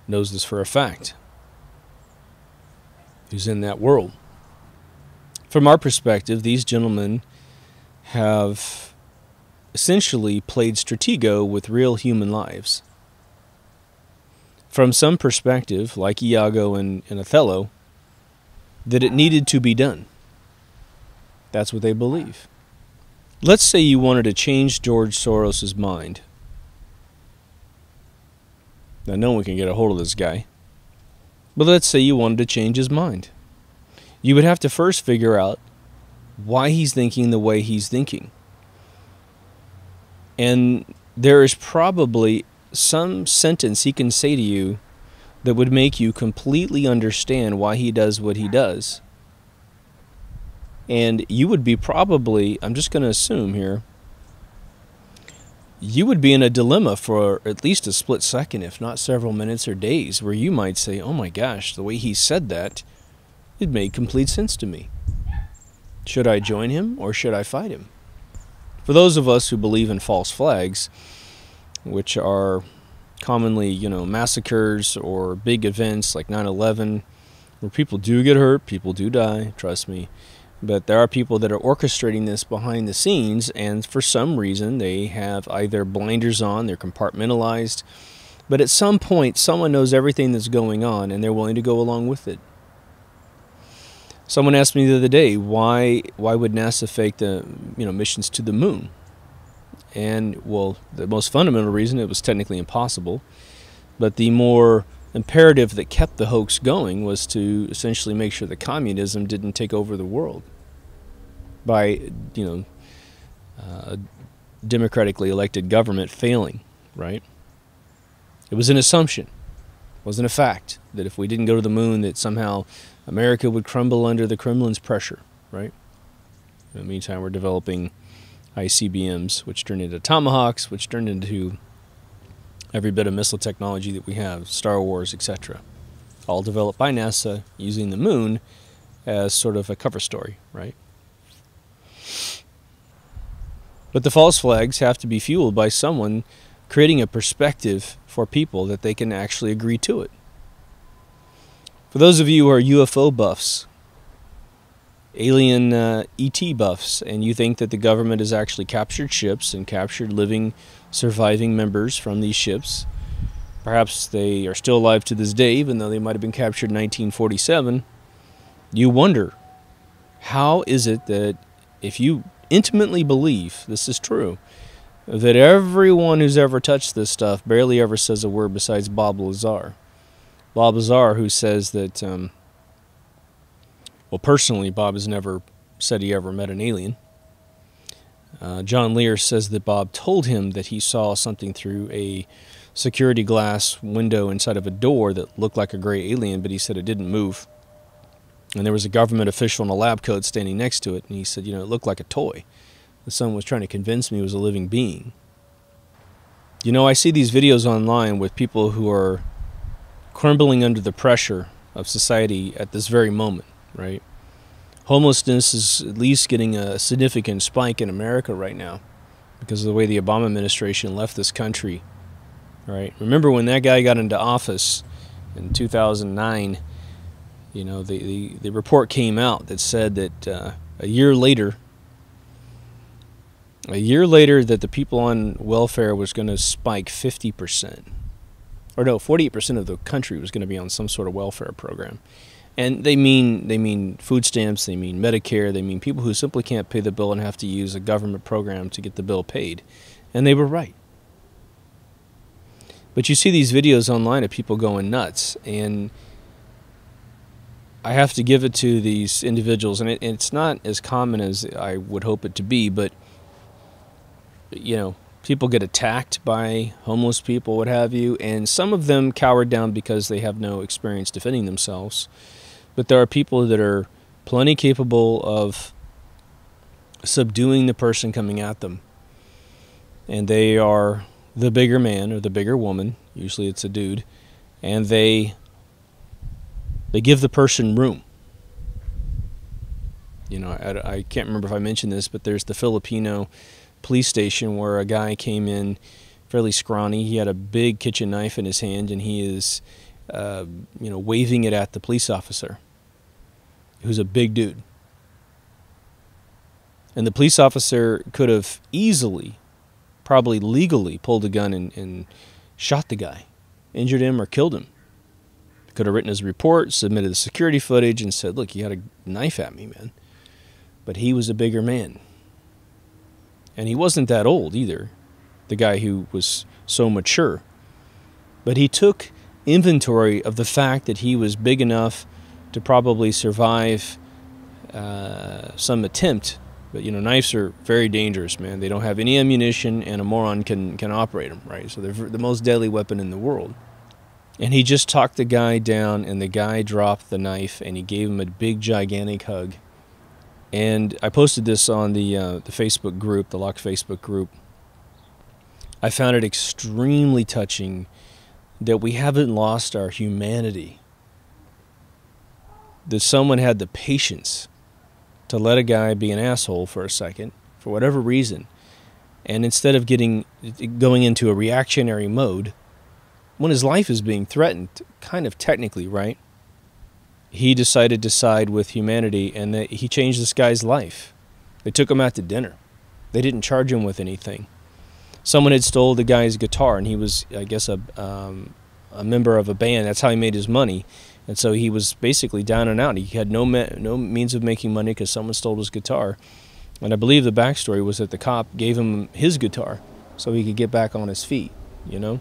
knows this for a fact, who's in that world. From our perspective, these gentlemen have essentially played Stratego with real human lives. From some perspective, like Iago and Othello, that it needed to be done. That's what they believe. Let's say you wanted to change George Soros' mind. Now, no one can get a hold of this guy. But let's say you wanted to change his mind. You would have to first figure out why he's thinking the way he's thinking. And there is probably some sentence he can say to you that would make you completely understand why he does what he does. And you would be probably, I'm just going to assume here, you would be in a dilemma for at least a split second, if not several minutes or days, where you might say, oh my gosh, the way he said that, it made complete sense to me. Should I join him or should I fight him? For those of us who believe in false flags, which are commonly, you know, massacres or big events like 9/11, where people do get hurt, people do die, trust me. But there are people that are orchestrating this behind the scenes, and for some reason they have either blinders on, they're compartmentalized, but at some point someone knows everything that's going on and they're willing to go along with it. Someone asked me the other day, why would NASA fake the missions to the moon? And, well, the most fundamental reason, it was technically impossible, but the more imperative that kept the hoax going was to essentially make sure that communism didn't take over the world by, a democratically elected government failing, right? It was an assumption. It wasn't a fact that if we didn't go to the moon that somehow America would crumble under the Kremlin's pressure, right? In the meantime, we're developing ICBMs, which turned into Tomahawks, which turned into every bit of missile technology that we have, Star Wars, etc. All developed by NASA using the moon as sort of a cover story, right? But the false flags have to be fueled by someone creating a perspective for people that they can actually agree to it. For those of you who are UFO buffs, alien ET buffs, and you think that the government has actually captured ships and captured living, surviving members from these ships, perhaps they are still alive to this day, even though they might have been captured in 1947, you wonder, how is it that if you intimately believe this is true, that everyone who's ever touched this stuff barely ever says a word besides Bob Lazar? Bob Lazar, who says that, well, personally, Bob has never said he ever met an alien. John Lear says that Bob told him that he saw something through a security glass window inside of a door that looked like a gray alien, but he said it didn't move. And there was a government official in a lab coat standing next to it, and he said, you know, it looked like a toy. Someone was trying to convince me it was a living being. You know, I see these videos online with people who are crumbling under the pressure of society at this very moment, right? Homelessness is at least getting a significant spike in America right now because of the way the Obama administration left this country, right? Remember when that guy got into office in 2009, you know, the report came out that said that a year later that the people on welfare was going to spike 50%. Or no, 48% of the country was going to be on some sort of welfare program. And they mean food stamps, they mean Medicare, they mean people who simply can't pay the bill and have to use a government program to get the bill paid. And they were right. But you see these videos online of people going nuts, and I have to give it to these individuals, and it's not as common as I would hope it to be, but, you know, people get attacked by homeless people, what have you, and some of them cower down because they have no experience defending themselves. But there are people that are plenty capable of subduing the person coming at them. And they are the bigger man or the bigger woman, usually it's a dude, and they give the person room. You know, I can't remember if I mentioned this, but there's the Filipino police station where a guy came in fairly scrawny. He had a big kitchen knife in his hand, and he is, you know, waving it at the police officer, who's a big dude. And the police officer could have easily, probably legally, pulled a gun and shot the guy, injured him or killed him. Could have written his report, submitted the security footage, and said, look, you had a knife at me, man. But he was a bigger man. And he wasn't that old either, the guy who was so mature. But he took inventory of the fact that he was big enough to probably survive some attempt. But, you know, knives are very dangerous, man. They don't have any ammunition, and a moron can operate them, right? So they're the most deadly weapon in the world. And he just talked the guy down, and the guy dropped the knife, and he gave him a big, gigantic hug. And I posted this on the Facebook group, the Locked Facebook group. I found it extremely touching that we haven't lost our humanity. That someone had the patience to let a guy be an asshole for a second, for whatever reason. And instead of going into a reactionary mode, when his life is being threatened, kind of technically, right? He decided to side with humanity, and that he changed this guy's life. They took him out to dinner. They didn't charge him with anything. Someone had stole the guy's guitar, and he was, I guess, a member of a band. That's how he made his money. And so he was basically down and out. He had no means of making money because someone stole his guitar. And I believe the backstory was that the cop gave him his guitar so he could get back on his feet, you know?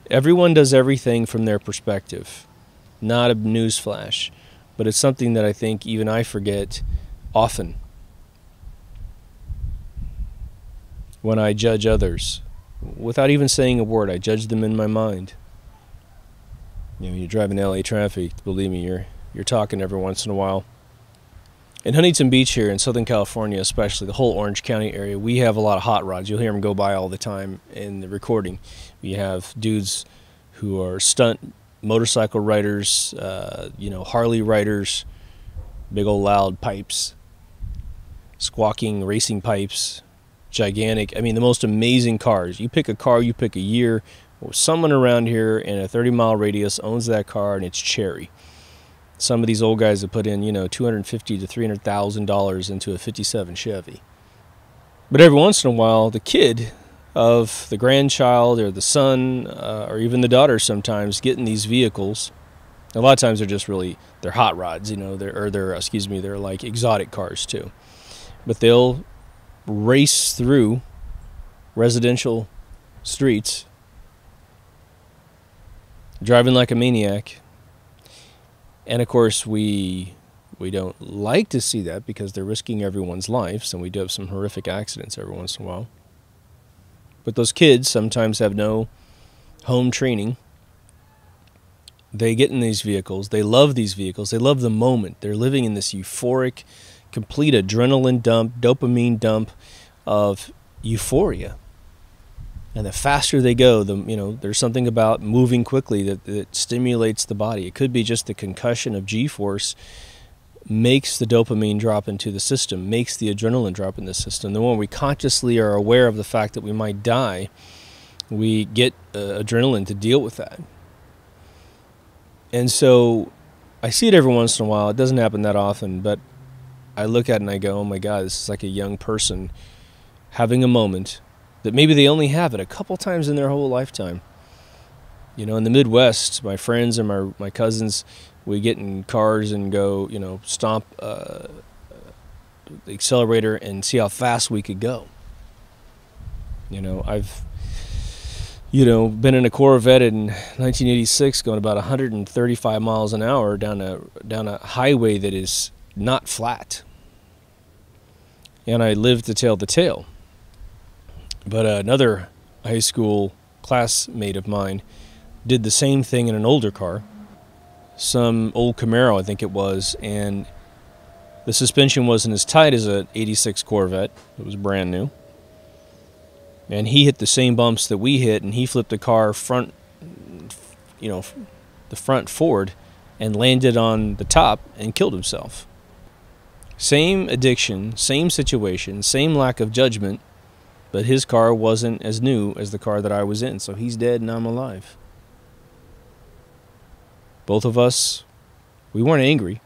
Everyone does everything from their perspective. Not a newsflash, but it's something that I think even I forget often when I judge others. Without even saying a word, I judge them in my mind. You know, you're driving LA traffic, believe me, you're talking every once in a while. In Huntington Beach here in Southern California, especially the whole Orange County area, we have a lot of hot rods. You'll hear them go by all the time in the recording. We have dudes who are stunt motorcycle riders, you know, Harley riders, big old loud pipes, squawking racing pipes, gigantic. I mean, the most amazing cars. You pick a car, you pick a year. Someone around here in a 30-mile radius owns that car, and it's cherry. Some of these old guys have put in, you know, $250,000 to $300,000 into a '57 Chevy. But every once in a while, the kid of the grandchild or the son or even the daughter sometimes get in these vehicles. A lot of times they're hot rods, you know, they're like exotic cars too. But they'll race through residential streets, driving like a maniac. And of course, we don't like to see that because they're risking everyone's lives, and we do have some horrific accidents every once in a while. But those kids sometimes have no home training. They get in these vehicles. They love these vehicles. They love the moment. They're living in this euphoric, complete adrenaline dump, dopamine dump of euphoria. And the faster they go, there's something about moving quickly that stimulates the body. It could be just the concussion of G-force makes the dopamine drop into the system, makes the adrenaline drop in the system. The more we consciously are aware of the fact that we might die, we get adrenaline to deal with that. And so I see it every once in a while. It doesn't happen that often, but I look at it and I go, oh my God, this is like a young person having a moment that maybe they only have it a couple times in their whole lifetime. You know, in the Midwest, my friends and my cousins, we get in cars and go, stomp the accelerator and see how fast we could go. I've been in a Corvette in 1986 going about 135 miles an hour down a highway that is not flat. And I lived to tell the tale. But another high school classmate of mine did the same thing in an older car, some old Camaro I think it was, and the suspension wasn't as tight as an 86 Corvette. It was brand new. And he hit the same bumps that we hit, and he flipped the car the front forward and landed on the top and killed himself. Same addiction, same situation, same lack of judgment, but his car wasn't as new as the car that I was in, so he's dead and I'm alive. Both of us, we weren't angry,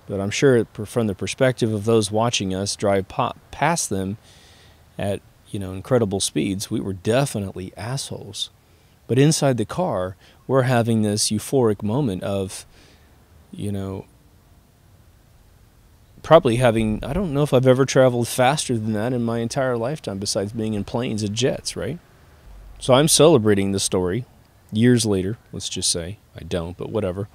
but I'm sure from the perspective of those watching us drive past them at incredible speeds, we were definitely assholes. But inside the car, we're having this euphoric moment of, probably having, I don't know if I've ever traveled faster than that in my entire lifetime besides being in planes and jets, right? So I'm celebrating the story years later, let's just say. I don't, but whatever.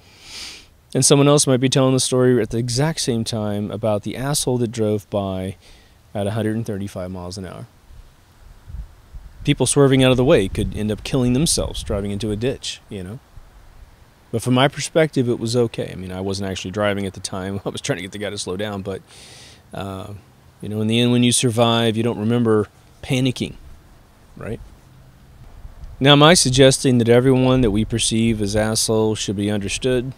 And someone else might be telling the story at the exact same time about the asshole that drove by at 135 miles an hour. People swerving out of the way could end up killing themselves driving into a ditch, But from my perspective, it was okay. I mean, I wasn't actually driving at the time. I was trying to get the guy to slow down. But, in the end, when you survive, you don't remember panicking, right? Now, am I suggesting that everyone that we perceive as assholes should be understood?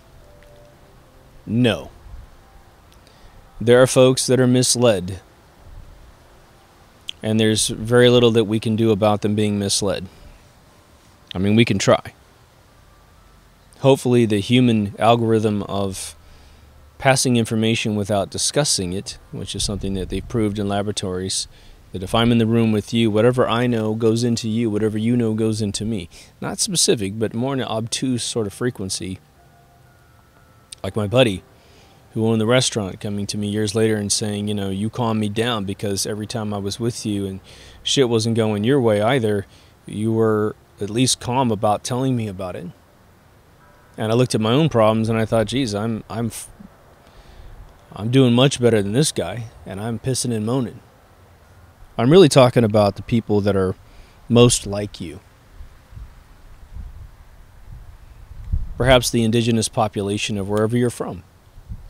No. There are folks that are misled. And there's very little that we can do about them being misled. I mean, we can try. Hopefully the human algorithm of passing information without discussing it, which is something that they've proved in laboratories, that if I'm in the room with you, whatever I know goes into you, whatever you know goes into me. Not specific, but more in an obtuse sort of frequency. Like my buddy who owned the restaurant coming to me years later and saying, you calmed me down because every time I was with you and shit wasn't going your way either, you were at least calm about telling me about it. And I looked at my own problems and I thought, geez, I'm doing much better than this guy, and I'm pissing and moaning. I'm really talking about the people that are most like you. Perhaps the indigenous population of wherever you're from,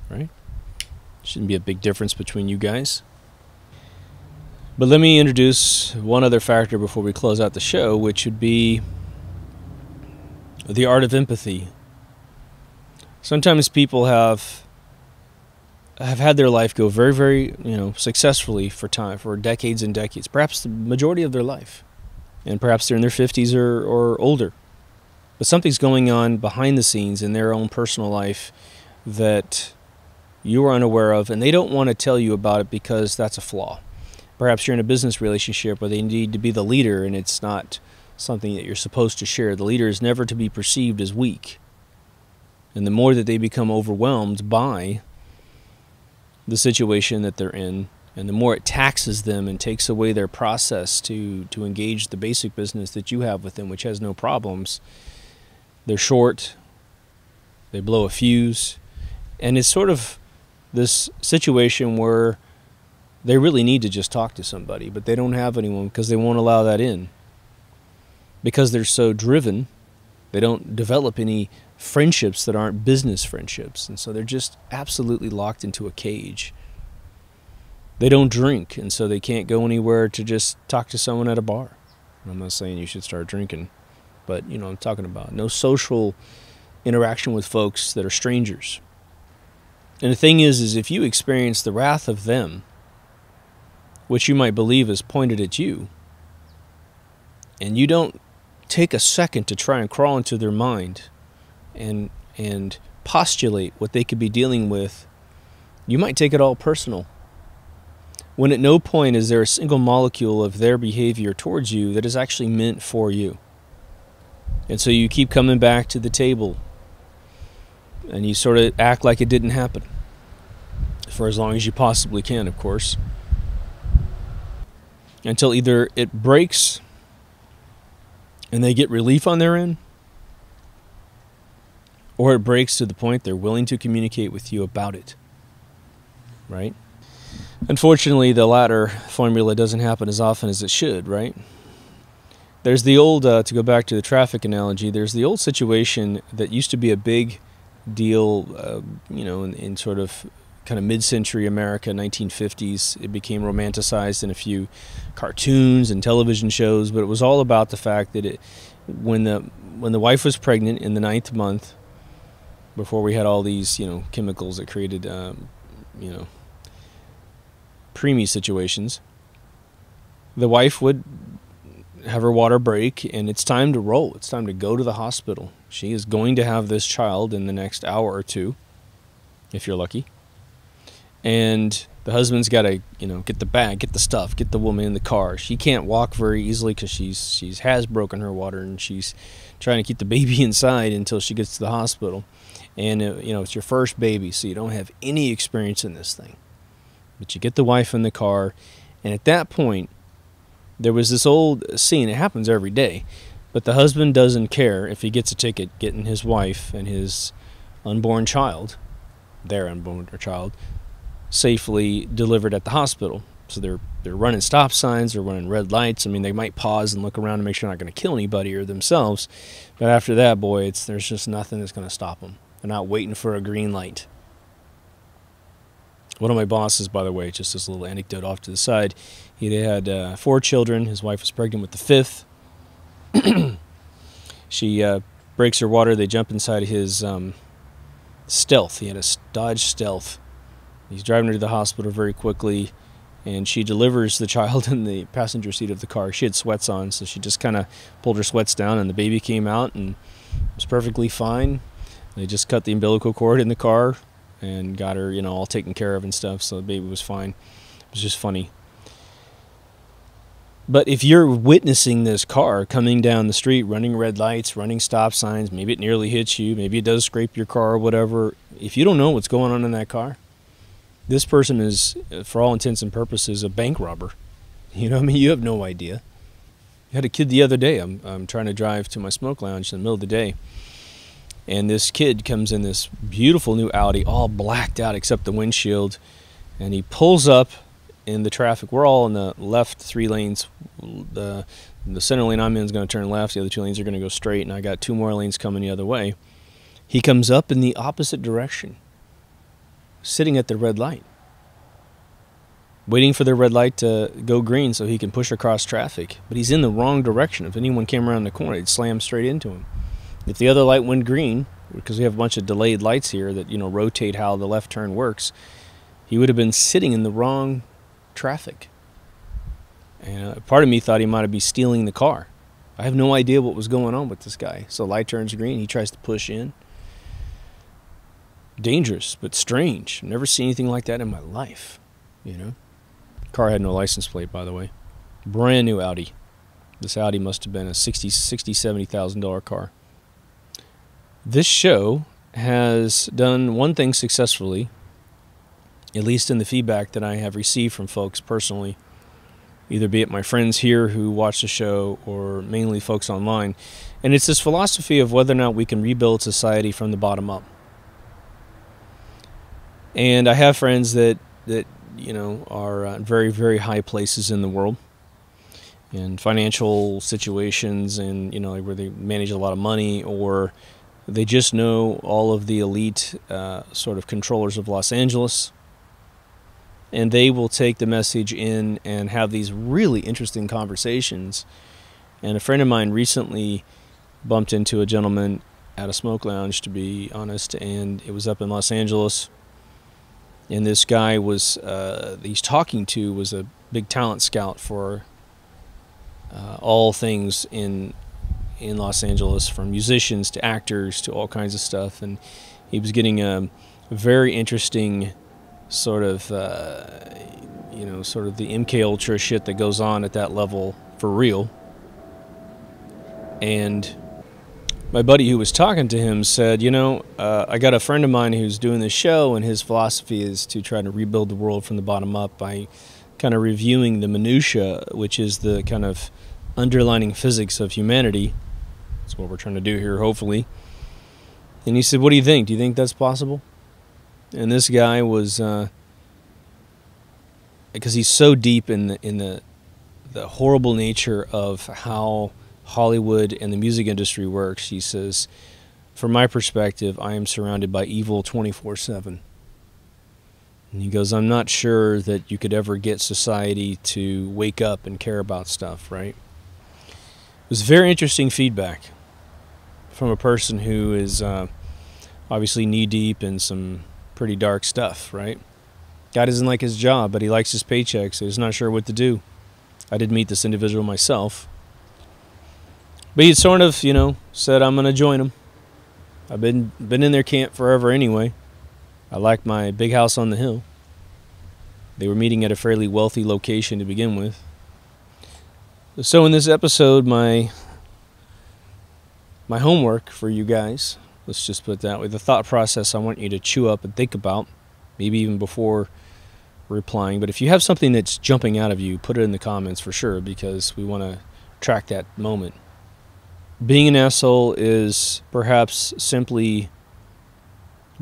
right? Shouldn't be a big difference between you guys. But let me introduce one other factor before we close out the show, which would be the art of empathy. Sometimes people have had their life go very, very, successfully for decades and decades, perhaps the majority of their life. And perhaps they're in their 50s or older. But something's going on behind the scenes in their own personal life that you are unaware of, and they don't want to tell you about it because that's a flaw. Perhaps you're in a business relationship where they need to be the leader and it's not something that you're supposed to share. The leader is never to be perceived as weak. And the more that they become overwhelmed by the situation that they're in, and the more it taxes them and takes away their process to engage the basic business that you have with them, which has no problems, they're short, they blow a fuse, and it's sort of this situation where they really need to just talk to somebody, but they don't have anyone because they won't allow that in. Because they're so driven, they don't develop any friendships that aren't business friendships, and so they're just absolutely locked into a cage. They don't drink, and so they can't go anywhere to just talk to someone at a bar. I'm not saying you should start drinking, but you know what I'm talking about. No social interaction with folks that are strangers. And the thing is if you experience the wrath of them, which you might believe is pointed at you, and you don't take a second to try and crawl into their mind and postulate what they could be dealing with, you might take it all personal. When at no point is there a single molecule of their behavior towards you that is actually meant for you. And so you keep coming back to the table and you sort of act like it didn't happen. For as long as you possibly can, of course. Until either it breaks and they get relief on their end, or it breaks to the point they're willing to communicate with you about it. Right? Unfortunately, the latter formula doesn't happen as often as it should, right? There's the old, to go back to the traffic analogy, there's the old situation that used to be a big deal, you know, in sort of kind of mid-century America, 1950s. It became romanticized in a few cartoons and television shows, but it was all about the fact that when the wife was pregnant in the 9th month, before we had all these, you know, chemicals that created, you know, preemie situations, the wife would have her water break, and it's time to roll. It's time to go to the hospital. She is going to have this child in the next hour or two, if you're lucky. And the husband's got to, you know, get the bag, get the stuff, get the woman in the car. She can't walk very easily because she has broken her water, and she's trying to keep the baby inside until she gets to the hospital. And you know, it's your first baby, so you don't have any experience in this thing. But you get the wife in the car, and at that point, there was this old scene. It happens every day, but the husband doesn't care if he gets a ticket getting his wife and his unborn child, their unborn child, safely delivered at the hospital. So they're running stop signs, they're running red lights. I mean, they might pause and look around to make sure they're not going to kill anybody or themselves. But after that, boy, there's just nothing that's going to stop them. They're not waiting for a green light. One of my bosses, by the way, just this little anecdote off to the side, he had 4 children. His wife was pregnant with the 5th. She breaks her water. They jump inside his Stealth. He had a Dodge Stealth. He's driving her to the hospital very quickly, and she delivers the child in the passenger seat of the car. She had sweats on, so she just kind of pulled her sweats down, and the baby came out and was perfectly fine. They just cut the umbilical cord in the car and got her, you know, all taken care of and stuff, so the baby was fine. It was just funny. But if you're witnessing this car coming down the street, running red lights, running stop signs, maybe it nearly hits you, maybe it does scrape your car or whatever, if you don't know what's going on in that car, this person is, for all intents and purposes, a bank robber. You know what I mean? You have no idea. I had a kid the other day. I'm trying to drive to my smoke lounge in the middle of the day, and this kid comes in this beautiful new Audi, all blacked out except the windshield, and he pulls up in the traffic. We're all in the left 3 lanes. The center lane I'm in is going to turn left. The other 2 lanes are going to go straight, and I got 2 more lanes coming the other way. He comes up in the opposite direction, sitting at the red light, waiting for the red light to go green so he can push across traffic. But he's in the wrong direction. If anyone came around the corner, it'd slam straight into him. If the other light went green, because we have a bunch of delayed lights here that, you know, rotate how the left turn works, he would have been sitting in the wrong traffic. And part of me thought he might be stealing the car. I have no idea what was going on with this guy. So light turns green, he tries to push in. Dangerous, but strange. I've never seen anything like that in my life, you know. Car had no license plate, by the way. Brand new Audi. This Audi must have been a $70,000 car. This show has done one thing successfully, at least in the feedback that I have received from folks personally, either be it my friends here who watch the show or mainly folks online, and it's this philosophy of whether or not we can rebuild society from the bottom up. And I have friends that are in very, very high places in the world, in financial situations, and where they manage a lot of money, or they just know all of the elite sort of controllers of Los Angeles, and they will take the message in and have these really interesting conversations. And a friend of mine recently bumped into a gentleman at a smoke lounge, to be honest, and it was up in Los Angeles. And this guy was he's talking to was a big talent scout for all things in Los Angeles, from musicians to actors to all kinds of stuff. And he was getting a very interesting sort of sort of the MK Ultra shit that goes on at that level for real. And my buddy who was talking to him said, I got a friend of mine who's doing this show, and his philosophy is to try to rebuild the world from the bottom up by kind of reviewing the minutia, which is the kind of underlining physics of humanity. That's what we're trying to do here, hopefully. And he said, what do you think? Do you think that's possible? And this guy was, because he's so deep in the horrible nature of how Hollywood and the music industry works, he says, from my perspective, I am surrounded by evil 24/7. And he goes, I'm not sure that you could ever get society to wake up and care about stuff, right? It was very interesting feedback from a person who is obviously knee-deep in some pretty dark stuff, right? Guy doesn't like his job, but he likes his paycheck, so he's not sure what to do. I did meet this individual myself. But he sort of, said, I'm going to join them. I've been in their camp forever anyway. I like my big house on the hill. They were meeting at a fairly wealthy location to begin with. So in this episode, my homework for you guys, let's just put it that way, the thought process I want you to chew up and think about, maybe even before replying. But if you have something that's jumping out of you, put it in the comments for sure, because we want to track that moment. Being an asshole is perhaps simply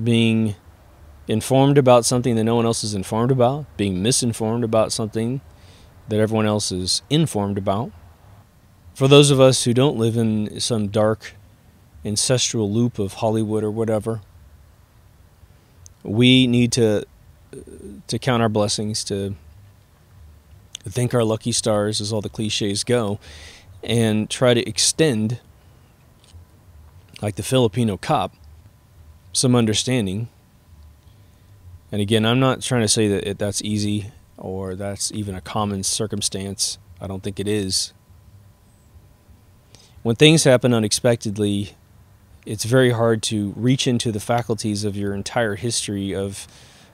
being informed about something that no one else is informed about, being misinformed about something that everyone else is informed about. For those of us who don't live in some dark ancestral loop of Hollywood or whatever, we need to count our blessings, to thank our lucky stars, as all the cliches go, and try to extend, like the Filipino cop, some understanding. And again, I'm not trying to say that that's easy or that's even a common circumstance. I don't think it is. When things happen unexpectedly, it's very hard to reach into the faculties of your entire history of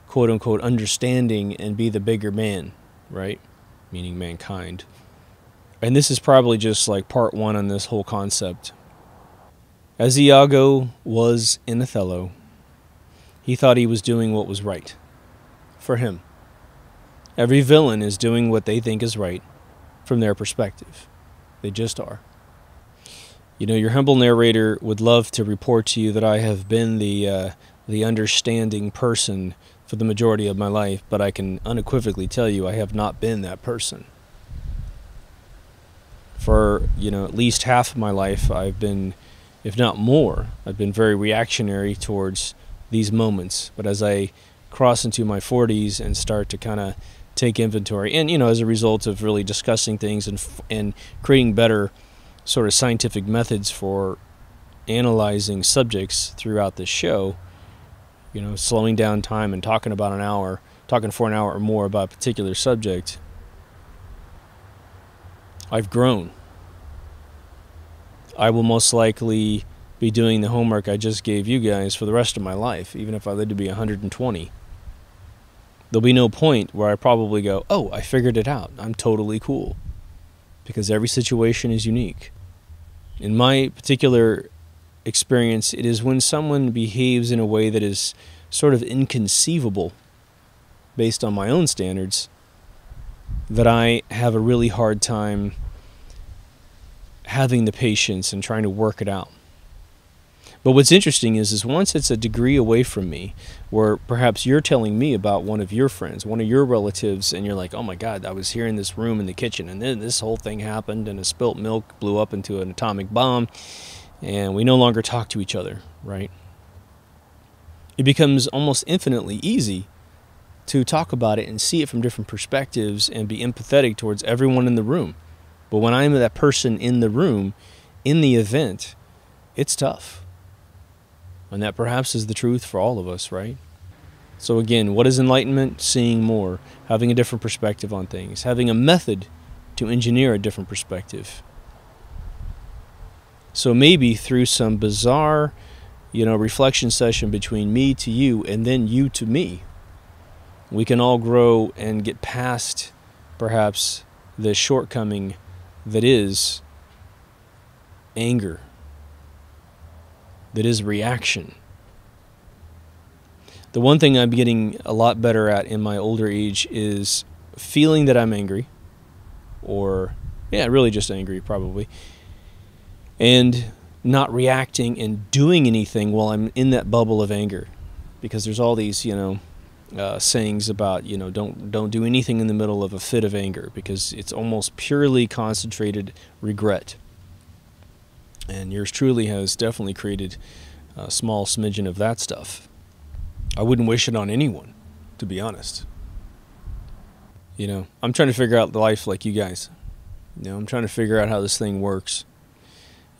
quote-unquote understanding and be the bigger man, right? Meaning mankind. And this is probably just like part one on this whole concept. As Iago was in Othello, he thought he was doing what was right for him. Every villain is doing what they think is right from their perspective. They just are. Your humble narrator would love to report to you that I have been the understanding person for the majority of my life, but I can unequivocally tell you I have not been that person. For, at least half of my life, I've been, if not more, I've been very reactionary towards these moments. But as I cross into my 40s and start to kind of take inventory, and, as a result of really discussing things and creating better sort of scientific methods for analyzing subjects throughout this show, slowing down time and talking for an hour or more about a particular subject, I've grown. I will most likely be doing the homework I just gave you guys for the rest of my life, even if I live to be 120. there'll be no point where I probably go, oh, I figured it out, I'm totally cool. Because every situation is unique. In my particular experience, it is when someone behaves in a way that is sort of inconceivable based on my own standards that I have a really hard time having the patience and trying to work it out. But what's interesting is once it's a degree away from me, where perhaps you're telling me about one of your friends, one of your relatives, and you're like, oh my God, I was here in this room in the kitchen, and then this whole thing happened, and a spilt milk blew up into an atomic bomb, and we no longer talk to each other, right? It becomes almost infinitely easy to talk about it and see it from different perspectives and be empathetic towards everyone in the room. But when I'm that person in the room, in the event, it's tough. And that perhaps is the truth for all of us, right? So again, what is enlightenment? Seeing more, having a different perspective on things, having a method to engineer a different perspective. So maybe through some bizarre, reflection session between me to you and then you to me, we can all grow and get past perhaps the shortcoming that is anger, that is reaction. The one thing I'm getting a lot better at in my older age is feeling that I'm angry, or, really just angry probably, and not reacting and doing anything while I'm in that bubble of anger. Because there's all these, sayings about, don't do anything in the middle of a fit of anger, because it's almost purely concentrated regret. And yours truly has definitely created a small smidgen of that stuff. I wouldn't wish it on anyone, to be honest. I'm trying to figure out life like you guys. I'm trying to figure out how this thing works.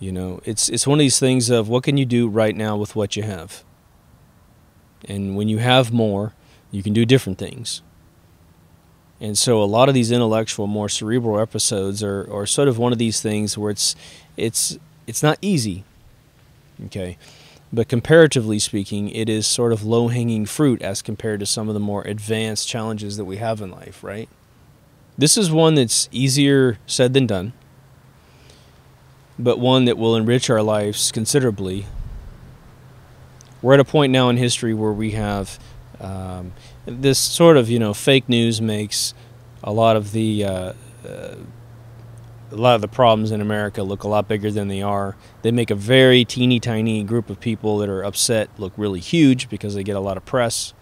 It's one of these things of what can you do right now with what you have? And when you have more, you can do different things. And so a lot of these intellectual, more cerebral episodes are sort of one of these things where it's not easy, okay? But comparatively speaking, it is sort of low-hanging fruit as compared to some of the more advanced challenges that we have in life, right? This is one that's easier said than done, but one that will enrich our lives considerably. We're at a point now in history where we have this sort of, fake news makes a lot of the problems in America look a lot bigger than they are. They make a very teeny tiny group of people that are upset look really huge because they get a lot of press.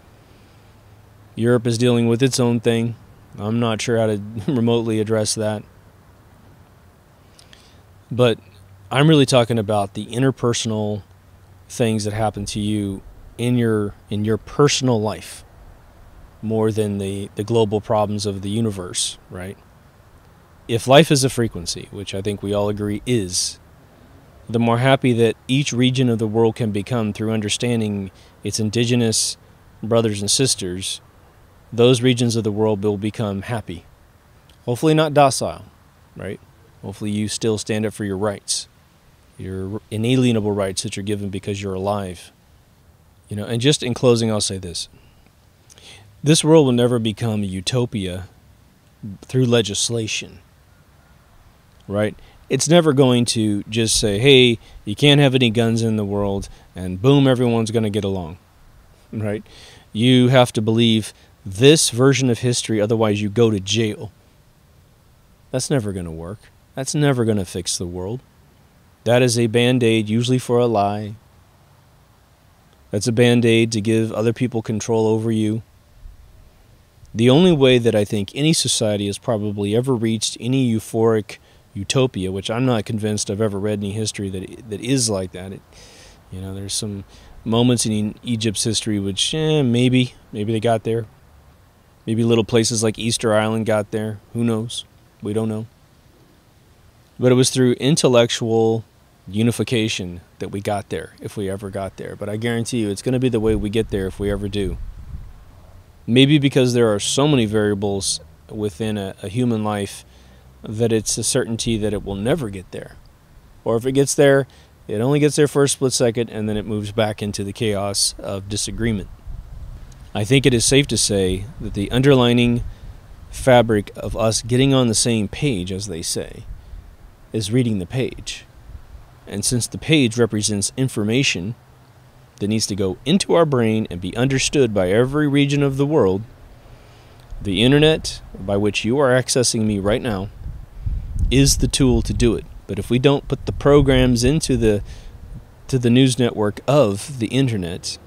Europe is dealing with its own thing. I'm not sure how to remotely address that. But I'm really talking about the interpersonal things that happen to you in your personal life more than the global problems of the universe, right? If life is a frequency, which I think we all agree is, the more happy that each region of the world can become through understanding its indigenous brothers and sisters, those regions of the world will become happy. Hopefully not docile, right? Hopefully you still stand up for your rights, your inalienable rights that you're given because you're alive. And just in closing, I'll say this. This world will never become a utopia through legislation, right? It's never going to just say, hey, you can't have any guns in the world, and boom, everyone's going to get along, right? You have to believe this version of history, otherwise you go to jail. That's never going to work. That's never going to fix the world. That is a band-aid, usually for a lie. That's a band-aid to give other people control over you. The only way that I think any society has probably ever reached any euphoric utopia, which I'm not convinced I've ever read any history that is like that. There's some moments in Egypt's history which maybe they got there. Maybe little places like Easter Island got there. Who knows? We don't know. But it was through intellectual unification that we got there, if we ever got there. But I guarantee you it's going to be the way we get there if we ever do. Maybe because there are so many variables within a human life that it's a certainty that it will never get there. Or if it gets there, it only gets there for a split second and then it moves back into the chaos of disagreement. I think it is safe to say that the underlining fabric of us getting on the same page, as they say, is reading the page. And since the page represents information that needs to go into our brain and be understood by every region of the world, the internet, by which you are accessing me right now, is the tool to do it. But if we don't put the programs into the news network of the internet,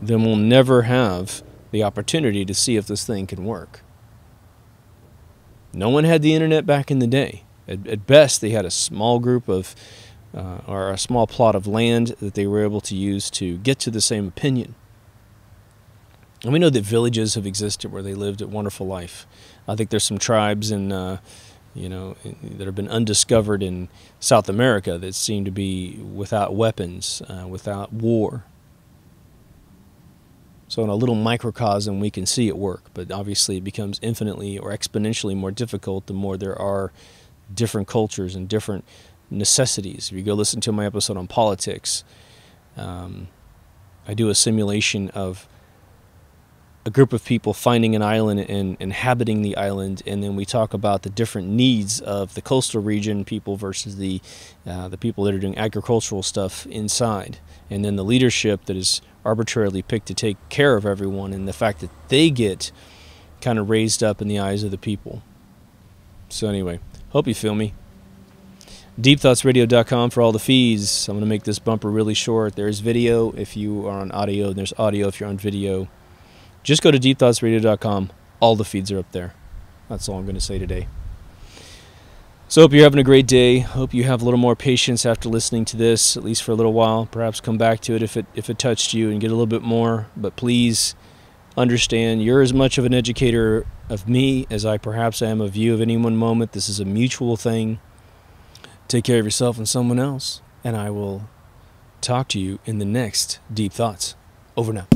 then we'll never have the opportunity to see if this thing can work. No one had the internet back in the day. At best, they had a small group of, or a small plot of land that they were able to use to get to the same opinion. And we know that villages have existed where they lived a wonderful life. I think there's some tribes in, that have been undiscovered in South America that seem to be without weapons, without war. So in a little microcosm, we can see it work, but obviously it becomes infinitely or exponentially more difficult the more there are different cultures and different necessities. If you go listen to my episode on politics, I do a simulation of a group of people finding an island and inhabiting the island, and then we talk about the different needs of the coastal region people versus the people that are doing agricultural stuff inside, and then the leadership that is arbitrarily picked to take care of everyone, and the fact that they get kind of raised up in the eyes of the people. So anyway, hope you feel me. DeepThoughtsRadio.com for all the feeds. I'm going to make this bumper really short. There's video if you are on audio, and there's audio if you're on video. Just go to DeepThoughtsRadio.com. All the feeds are up there. That's all I'm going to say today. So hope you're having a great day. Hope you have a little more patience after listening to this, at least for a little while. Perhaps come back to it if it touched you and get a little bit more. But please understand, you're as much of an educator of me as I perhaps am of you at any one moment. This is a mutual thing. Take care of yourself and someone else, and I will talk to you in the next Deep Thoughts. Over now.